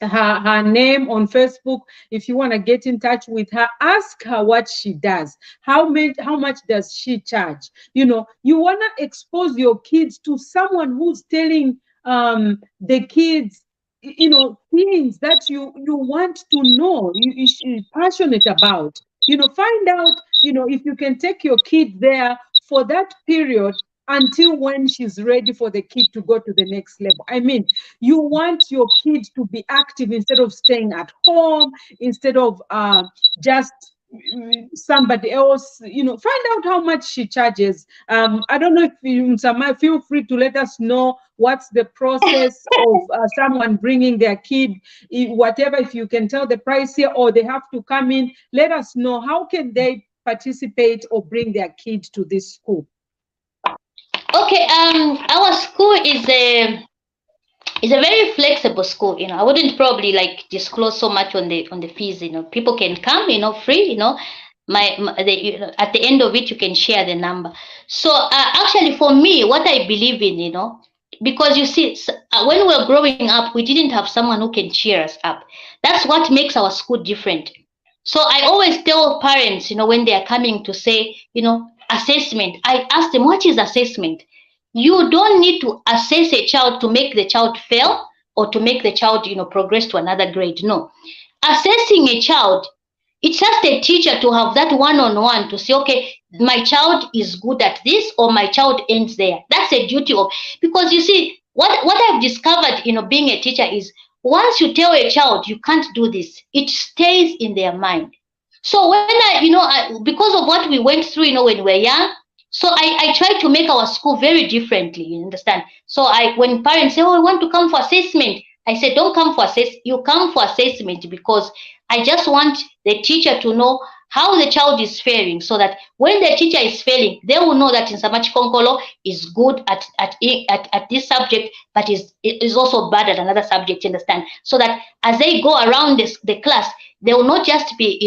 her name on Facebook. If you want to get in touch with her, ask her what she does. How much does she charge? You want to expose your kids to someone who's telling the kids, things that you want to know, you're passionate about. Find out, if you can take your kid there for that period until when she's ready for the kid to go to the next level. I mean, you want your kid to be active instead of staying at home, instead of just somebody else. Find out how much she charges. I don't know if feel free to let us know what's the process of someone bringing their kid, whatever. If you can tell the price here, or they have to come in, let us know. How can they participate or bring their kid to this school? Okay, our school is a very flexible school. I wouldn't probably disclose so much on the fees. People can come, free. At the end of it, you can share the number. So actually, for me, what I believe in, because you see, when we were growing up, we didn't have someone who can cheer us up. That's what makes our school different. So I always tell parents, when they are coming to say, assessment, I ask them, what is assessment? You don't need to assess a child to make the child fail or to make the child, progress to another grade. No. Assessing a child, it's just a teacher to have that one-on-one to say, okay, my child is good at this or my child ends there. That's a duty of, because you see, what I've discovered, being a teacher is once you tell a child you can't do this, it stays in their mind. So when because of what we went through, when we were young, so I try to make our school very differently, you understand? So when parents say, oh, I want to come for assessment, I say, don't come for assessment. You come for assessment because I just want the teacher to know how the child is faring, so that when the teacher is failing, they will know that Nsamachi-Konkolo is good at this subject, but is also bad at another subject, you understand? So that as they go around the class, they will not just be,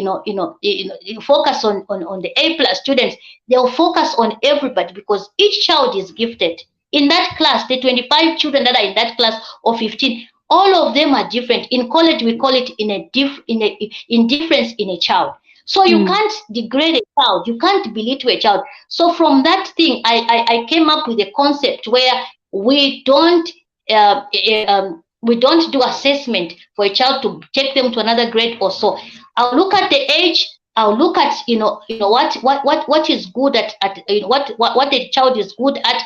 focus on the A+ students. They will focus on everybody because each child is gifted. In that class, the 25 children that are in that class, or 15, all of them are different. In college, we call it in difference in a child. So you can't degrade a child, you can't belittle a child. So from that thing, I came up with a concept where we don't do assessment for a child to take them to another grade or so. I'll look at the age. I'll look at what is good at what the child is good at,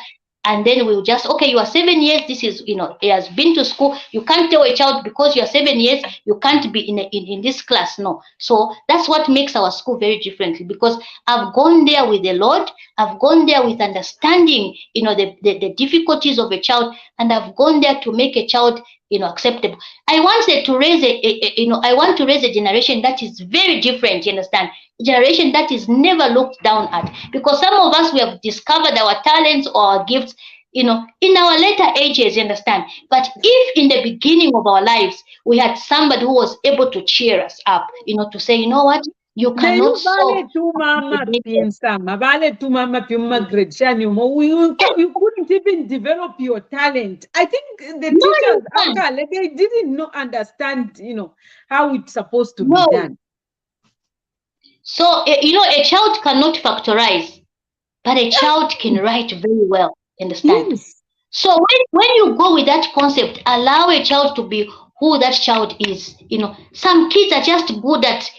and then we'll just, okay, you are 7 years. This is, he has been to school. You can't tell a child because you are 7 years, you can't be in this class. No. So that's what makes our school very differently, because I've gone there with the Lord. I've gone there with understanding, the difficulties of a child, and I've gone there to make a child, acceptable. I wanted to raise I want to raise a generation that is very different, you understand? A generation that is never looked down at, because some of us, we have discovered our talents or our gifts, in our later ages, you understand? But if in the beginning of our lives, we had somebody who was able to cheer us up, to say, you know what? You cannot solve. You couldn't even develop your talent. I think the teachers, they didn't understand, how it's supposed to be done. So, a child cannot factorize, but a child can write very well. Understand? Yes. So when you go with that concept, allow a child to be who that child is. Some kids are just good at,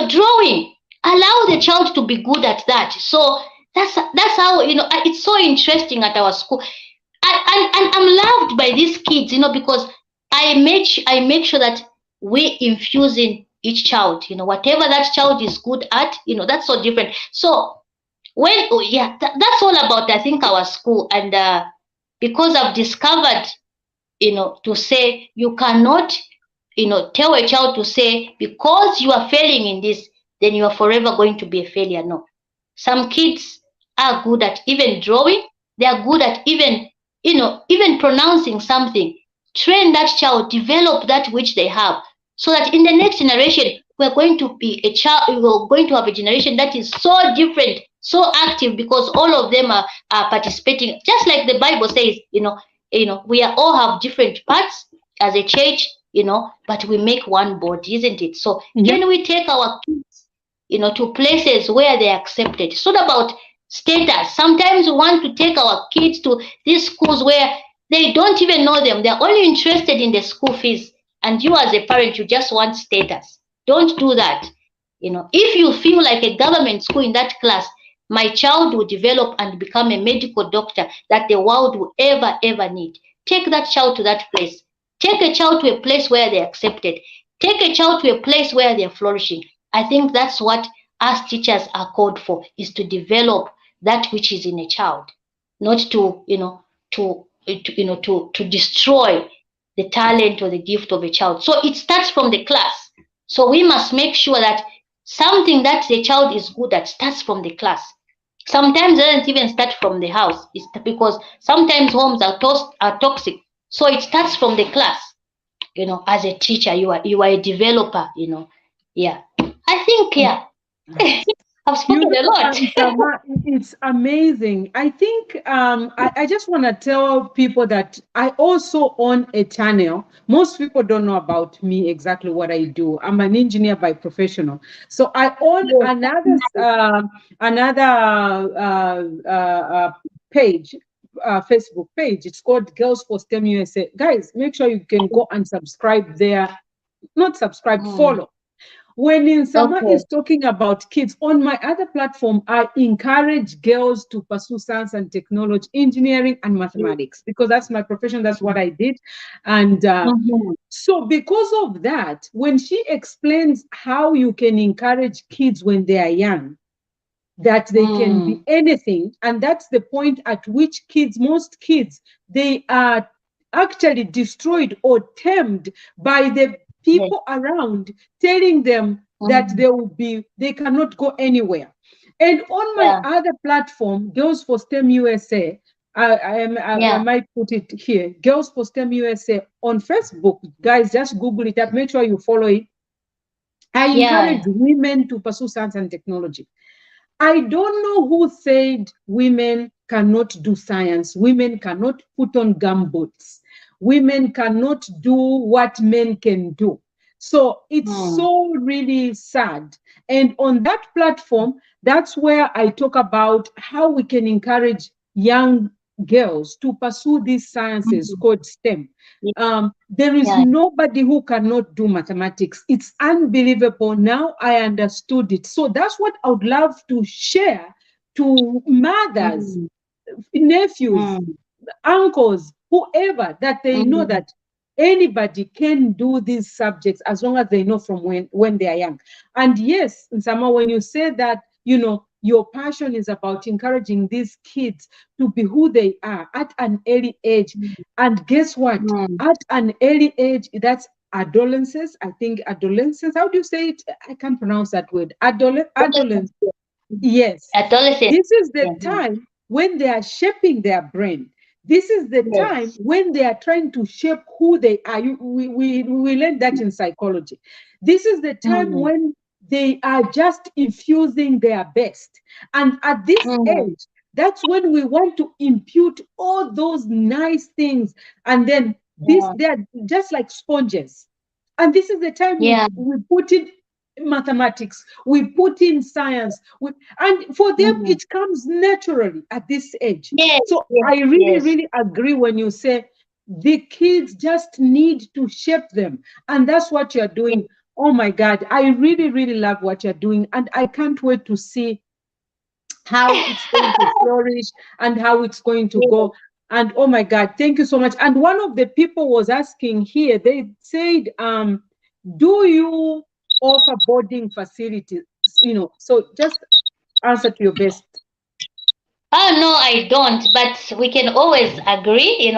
drawing. Allow the child to be good at that. So that's how, it's so interesting at our school. And I'm loved by these kids, because I make sure that we infuse in each child, whatever that child is good at, that's so different. So that's all about, I think, our school. And because I've discovered, to say you cannot, tell a child to say, because you are failing in this, then you are forever going to be a failure. No. Some kids are good at even drawing. They are good at even pronouncing something. Train that child, develop that which they have, so that in the next generation, we're going to have a generation that is so different, so active, because all of them are participating. Just like the Bible says, we all have different parts as a church, but we make one body, isn't it? So can we take our kids, to places where they're accepted? It's not about status. Sometimes we want to take our kids to these schools where they don't even know them. They're only interested in the school fees. And you as a parent, you just want status. Don't do that. If you feel like a government school in that class, my child will develop and become a medical doctor that the world will ever need. Take that child to that place. Take a child to a place where they're accepted. Take a child to a place where they're flourishing. I think that's what us teachers are called for, is to develop that which is in a child, not to destroy the talent or the gift of a child. So it starts from the class. So we must make sure that something that the child is good at starts from the class. Sometimes it doesn't even start from the house. It's because sometimes homes are toxic. So it starts from the class. As a teacher, you are a developer, Yeah. I think, I've spoken a lot. Sama, it's amazing. I think I just want to tell people that I also own a channel. Most people don't know about me exactly what I do. I'm an engineer by professional. So I own Yes. another page, Facebook page. It's called Girls for STEM USA. Guys, make sure you can go and subscribe there. Not subscribe, follow. When Insama Okay. is talking about kids, on my other platform, I encourage girls to pursue science and technology, engineering and mathematics, because that's my profession, that's what I did. And so because of that, when she explains how you can encourage kids when they are young, that they can be anything, and that's the point at which most kids, they are actually destroyed or tamed by the people around telling them that they cannot go anywhere. And on my other platform, Girls for STEM USA, I might put it here, Girls for STEM USA on Facebook. Guys, just Google it up, make sure you follow it. I encourage women to pursue science and technology. I don't know who said women cannot do science, women cannot put on gumboots, women cannot do what men can do. So it's so really sad. And on that platform, that's where I talk about how we can encourage young girls to pursue these sciences called STEM. There is nobody who cannot do mathematics. It's unbelievable. Now I understood it. So that's what I would love to share to mothers, nephews, uncles, whoever, that they know that anybody can do these subjects as long as they know from when they are young. And yes, Nsama, when you say that, your passion is about encouraging these kids to be who they are at an early age. And guess what? At an early age, that's adolescence. I think adolescence, how do you say it? I can't pronounce that word. Adolescence. Yes. Adolescence. This is the time when they are shaping their brain. This is the time when they are trying to shape who they are. We learned that in psychology. This is the time when they are just infusing their best. And at this age, that's when we want to impute all those nice things. And then they're just like sponges. And this is the time we put in mathematics, we put in science, and for them it comes naturally at this age. So I really agree when you say the kids just need to shape them, and that's what you're doing. Oh my God, I really love what you're doing, and I can't wait to see how it's going to flourish and how it's going to go. And oh my God, thank you so much. And one of the people was asking here, they said, do you offer boarding facilities? So just answer to your best. Oh no, I don't. But we can always agree.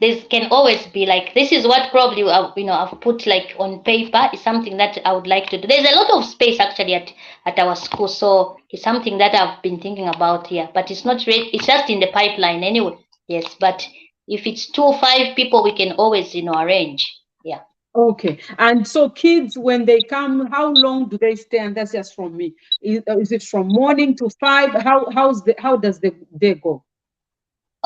There's can always be like, this is what probably I've put like on paper is something that I would like to do. There's a lot of space actually at our school, so it's something that I've been thinking about here. But it's not ready. It's just in the pipeline anyway. Yes, but if it's 2-5 people, we can always arrange. Yeah. Okay. And so kids, when they come, how long do they stay? And that's just from me. Is it from morning to 5? How does the day go?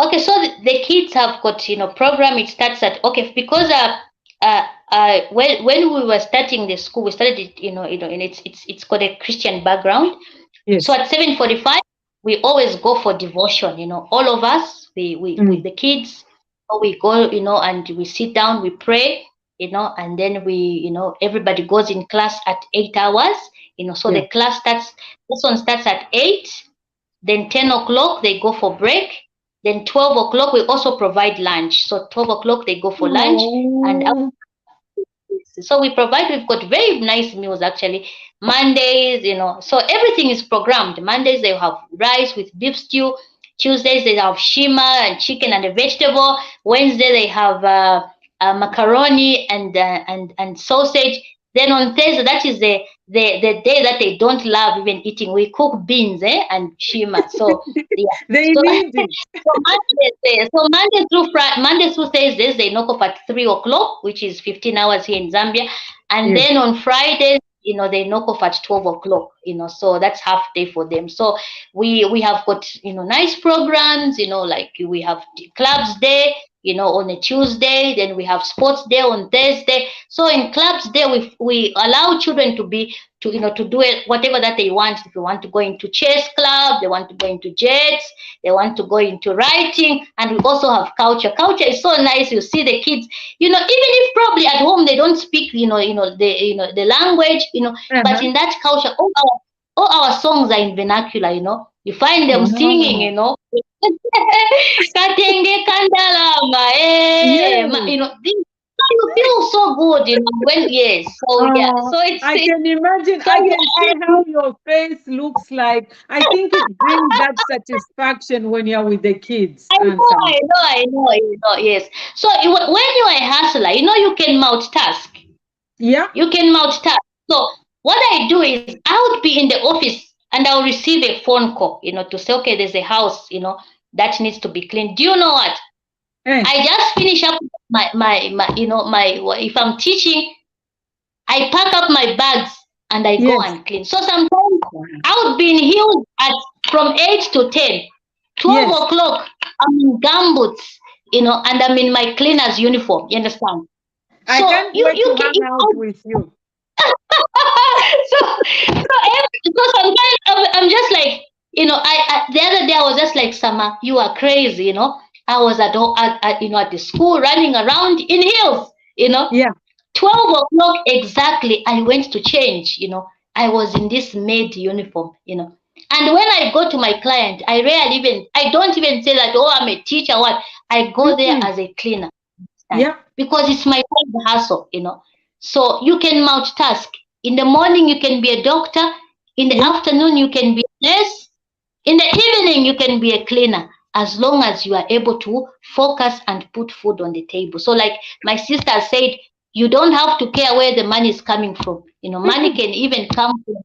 Okay, so the kids have got program. It starts at because when we were starting the school, we started it and it's got a Christian background. Yes. So at 7:45 we always go for devotion. All of us, we the kids, we go and we sit down, we pray. And then we, everybody goes in class at 8 hours, so the class this one starts at 8, then 10 o'clock, they go for break, then 12 o'clock, we also provide lunch. So 12 o'clock, they go for lunch. And so we've got very nice meals actually. Mondays, so everything is programmed. Mondays, they have rice with beef stew. Tuesdays, they have shima and chicken and a vegetable. Wednesday, they have macaroni and sausage. Then on Thursday, that is the day that they don't love even eating. We cook beans and shima. So they need it. So Monday through Thursdays, they knock off at 3 o'clock, which is 15 hours here in Zambia. And then on Fridays, they knock off at 12 o'clock, so that's half day for them. So we have got, nice programs, like we have the clubs day, on a Tuesday, then we have sports day on Thursday. So in clubs day, we allow children to be, to do it, whatever that they want. If you want to go into chess club, they want to go into jets, they want to go into writing, and we also have culture. Culture is so nice. You see the kids, even if probably at home they don't speak, the language, but in that culture, all our songs are in vernacular. You find them singing, Katenge Kandalama, you feel so good, when, yes. So yeah, so I can imagine. I can see how your face looks like. I think it brings that satisfaction when you're with the kids. I know, yes. So when you're a hustler, you can multitask. Yeah. You can multitask. So what I do is I would be in the office and I'll receive a phone call, to say, okay, there's a house, that needs to be cleaned. Do you know what? I just finish up my if I'm teaching, I pack up my bags and I go and clean. So sometimes I would be in heels from 8 to 10. 12 o'clock, I'm in gumboots, and I'm in my cleaner's uniform. You understand? I can't wait to hang out with you. so sometimes I'm just like, the other day I was just like, Sama, you are crazy, I was at the school running around in heels, Yeah. 12 o'clock exactly, I went to change, I was in this maid uniform, And when I go to my client, I don't even say that, oh, I'm a teacher, what? I go there as a cleaner. Yeah. Because it's my time hustle, So you can multitask. In the morning, you can be a doctor. In the afternoon, you can be a nurse. In the evening, you can be a cleaner, as long as you are able to focus and put food on the table. So like my sister said, you don't have to care where the money is coming from. Money can even come from,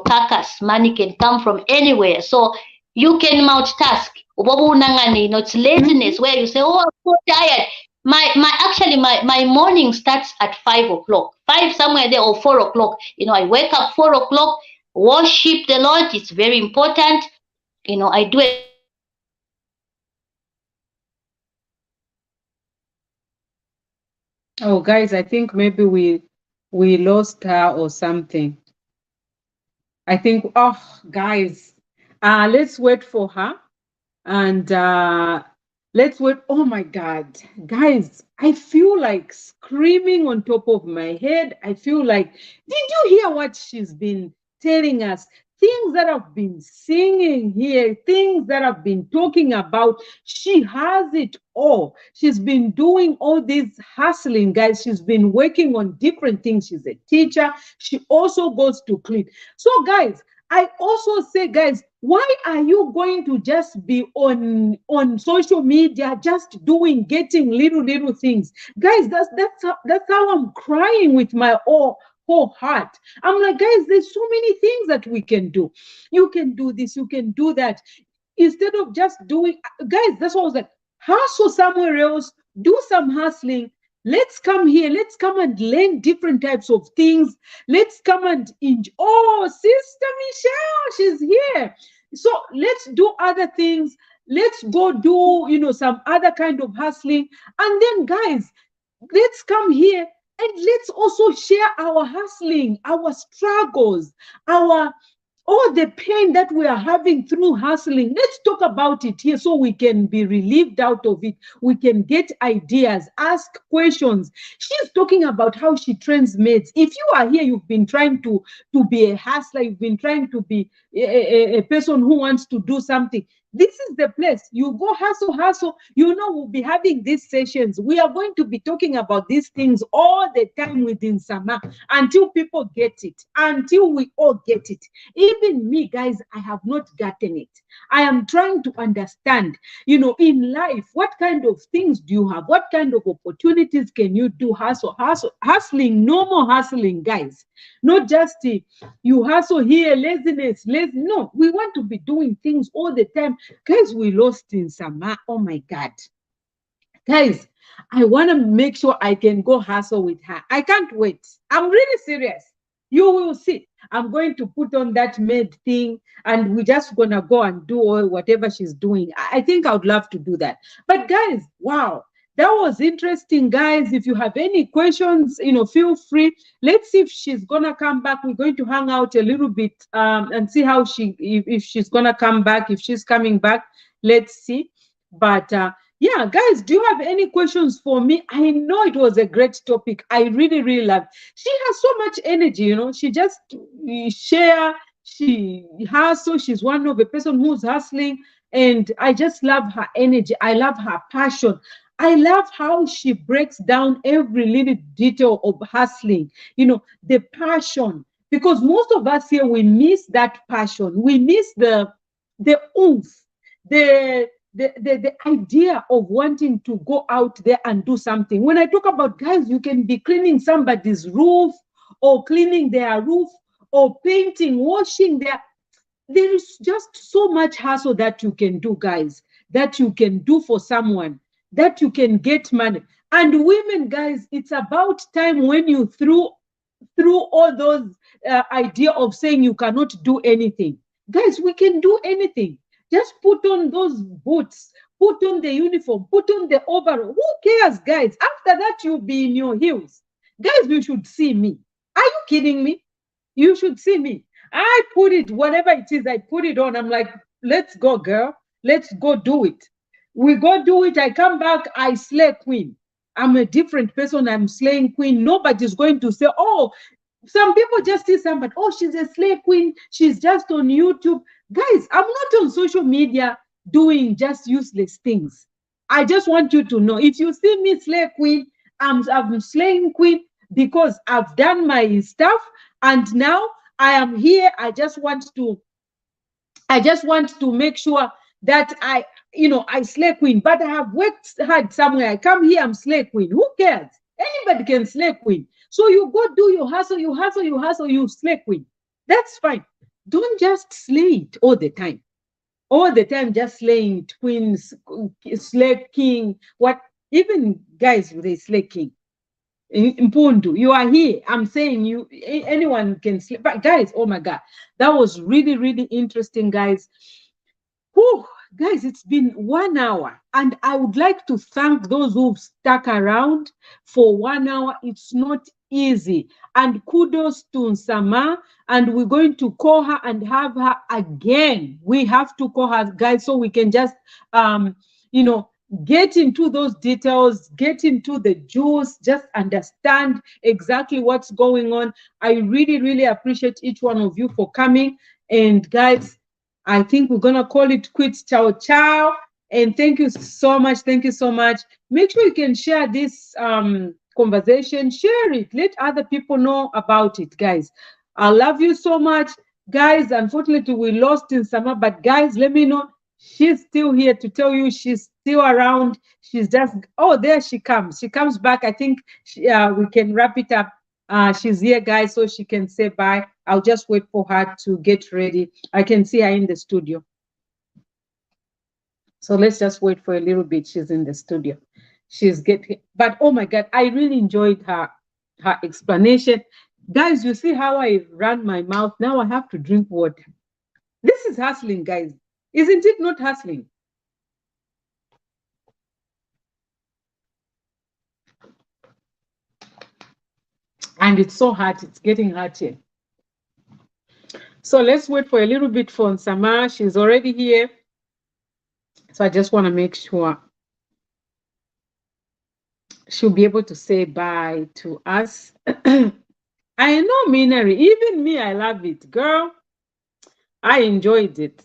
carcass. Money can come from anywhere. So you can multitask. It's laziness where you say, oh, I'm so tired. My morning starts at 5 o'clock, 5 somewhere there, or 4 o'clock. I wake up 4 o'clock, worship the Lord. It's very important. I do it. Oh, guys, I think maybe we lost her or something. I think, guys, let's wait for her. And let's wait. Oh my God, guys, I feel like screaming on top of my head. I feel like, did you hear what she's been telling us? Things that I've been singing here, things that I've been talking about. She has it all. She's been doing all this hustling, guys. She's been working on different things. She's a teacher. She also goes to clean. So, guys, I also say, guys, why are you going to just be on social media, just getting little things? Guys, that's how I'm crying with my whole heart. I'm like, guys, there's so many things that we can do. You can do this, you can do that. Instead of just doing, guys, that's what I was like, hustle somewhere else, do some hustling. Let's come here. Let's come and learn different types of things. Let's come and enjoy. Oh, Sister Michelle, she's here. So let's do other things. Let's go do, some other kind of hustling. And then, guys, let's come here and let's also share our hustling, our struggles, all the pain that we are having through hustling. Let's talk about it here so we can be relieved out of it. We can get ideas, ask questions. She's talking about how she trains maids. If you are here, you've been trying to be a hustler, you've been trying to be a person who wants to do something. This is the place. You go hustle. We'll be having these sessions. We are going to be talking about these things all the time within Sama until people get it, until we all get it. Even me, guys, I have not gotten it. I am trying to understand, in life, what kind of things do you have? What kind of opportunities can you do? Hustling, normal hustling, guys. Not just you hustle here, laziness. No, we want to be doing things all the time. Guys, we lost in Sama. Oh my God. Guys, I want to make sure I can go hustle with her. I can't wait. I'm really serious. You will see. I'm going to put on that maid thing and we're just going to go and do whatever she's doing. I think I would love to do that. But guys, wow, that was interesting, guys. If you have any questions, feel free. Let's see if she's going to come back. We're going to hang out a little bit and see how if she's going to come back. If she's coming back, let's see. But yeah, guys, do you have any questions for me? I know it was a great topic. I really, really love. She has so much energy, She just share. She hustle. She's one of the person who's hustling, and I just love her energy. I love her passion. I love how she breaks down every little detail of hustling. The passion. Because most of us here, we miss that passion. We miss the oomph, the idea of wanting to go out there and do something. When I talk about, guys, you can be cleaning somebody's roof or cleaning their roof or painting, washing there is just so much hustle that you can do, guys, that you can do for someone, that you can get money. And women, guys, it's about time when you threw all those idea of saying you cannot do anything. Guys, we can do anything. Just put on those boots, put on the uniform, put on the overall. Who cares, guys? After that, you'll be in your heels. Guys, you should see me. Are you kidding me? You should see me. I put it, whatever it is, I put it on. I'm like, let's go, girl. Let's go do it. We go do it. I come back, I slay queen. I'm a different person. I'm slaying queen. Nobody's going to say, oh, some people just see somebody, oh, she's a slay queen. She's just on YouTube. Guys, I'm not on social media doing just useless things. I just want you to know, if you see me slay queen, I'm slaying queen because I've done my stuff and now I am here. I just want to make sure that I slay queen, but I have worked hard somewhere. I come here, I'm slay queen. Who cares? Anybody can slay queen. So you go do your hustle, you slay queen. That's fine. Don't just slay it all the time. All the time, just slaying it, queens, slay king. What? Even guys, they slay king. In Mpundu, you are here. I'm saying anyone can slay. But guys, oh my God, that was really, really interesting, guys. Whew. Guys, it's been 1 hour, and I would like to thank those who've stuck around for 1 hour. It's not easy. And kudos to Nsama, and we're going to call her and have her again. We have to call her, guys, so we can just, get into those details, get into the juice, just understand exactly what's going on. I really, really appreciate each one of you for coming. And guys, I think we're going to call it quits. Ciao, ciao. And thank you so much. Thank you so much. Make sure you can share this conversation. Share it. Let other people know about it, guys. I love you so much. Guys, unfortunately, we lost Nsama, but guys, let me know. She's still here to tell you she's still around. She's just, oh, there she comes. She comes back. I think we can wrap it up. She's here, guys, so she can say bye. I'll just wait for her to get ready. I can see her in the studio. So let's just wait for a little bit. She's in the studio. She's getting, but oh my God, I really enjoyed her explanation. Guys, you see how I ran my mouth? Now I have to drink water. This is hustling, guys. Isn't it not hustling? And it's so hot. It's getting hot here. So let's wait for a little bit for Nsama. She's already here. So I just want to make sure she'll be able to say bye to us. I know, Minari. Even me, I love it. Girl, I enjoyed it.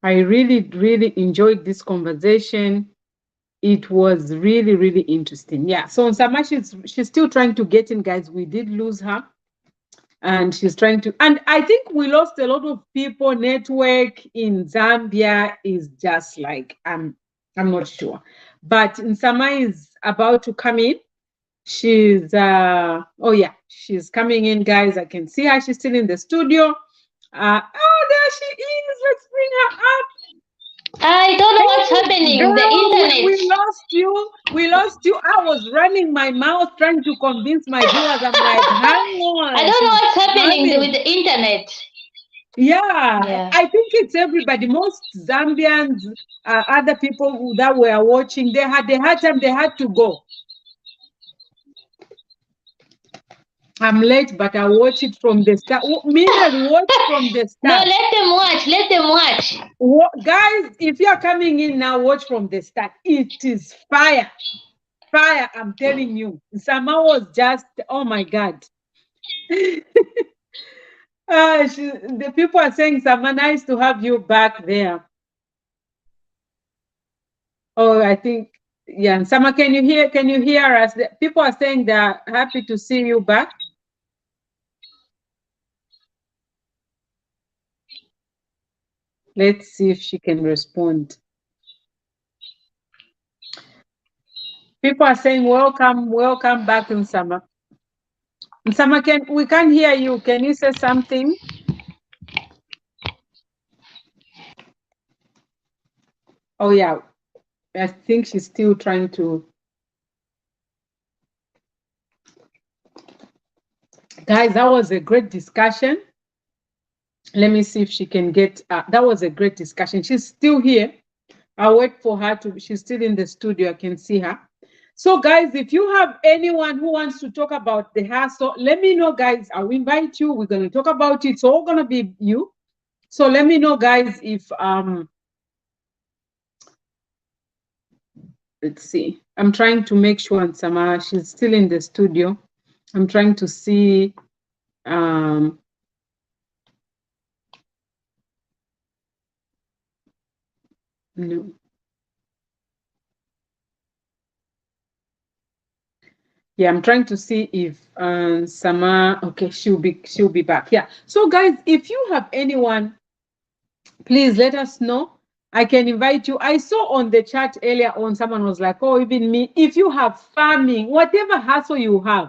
I really, really enjoyed this conversation. It was really, really interesting. Yeah, so Nsama, she's still trying to get in, guys. We did lose her. And she's trying to, and I think we lost a lot of people. Network in Zambia is just like, I'm not sure. But Nsama is about to come in. She's, oh yeah, she's coming in, guys. I can see her. She's still in the studio. Oh, there she is. Let's bring her up. I don't know what's happening. Girl, The internet. we lost you. We lost you. I was running my mouth trying to convince my viewers. I'm like, hang on. I don't know what's happening Coming. with the internet. Yeah, I think it's everybody. Most Zambians, other people that were watching, they had time. They had to go. I'm late, but I watch it from the start. Mildred, watch from the start. No, let them watch. Let them watch. Guys, if you are coming in now, watch from the start. It is fire. Fire, I'm telling you. Sama was just, oh my God. The people are saying, Sama, nice to have you back there. Oh, I think, yeah. Sama, can you hear us? People are saying they're happy to see you back. Let's see if she can respond. People are saying, welcome back, Nsama. Nsama, we can't hear you. Can you say something? Oh, yeah. I think she's still trying to. Guys, that was a great discussion. Let me see if she can get, that was a great discussion. She's still here. I'll wait for her she's still in the studio. I can see her. So guys, if you have anyone who wants to talk about the hustle, let me know, guys. I'll invite you. We're going to talk about it. It's all going to be you. So let me know, guys, if, let's see. I'm trying to make sure Nsama, she's still in the studio. I'm trying to see, no. Yeah, I'm trying to see if Sama, okay, she'll be back. Yeah. So guys, if you have anyone, please let us know. I can invite you. I saw on the chat earlier on, someone was like, oh, even me, if you have farming, whatever hustle you have,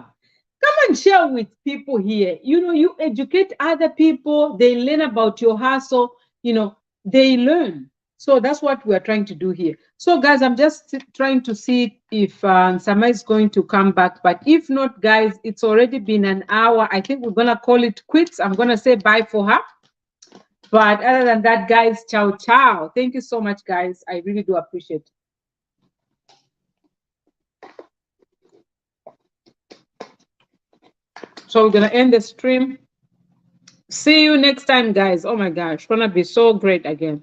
come and share with people here. You know, you educate other people, they learn about your hustle, you know, they learn. So that's what we're trying to do here. So guys, I'm just trying to see if Sama is going to come back. But if not, guys, it's already been an hour. I think we're going to call it quits. I'm going to say bye for her. But other than that, guys, ciao, ciao. Thank you so much, guys. I really do appreciate it. So we're going to end the stream. See you next time, guys. Oh my gosh, it's going to be so great again.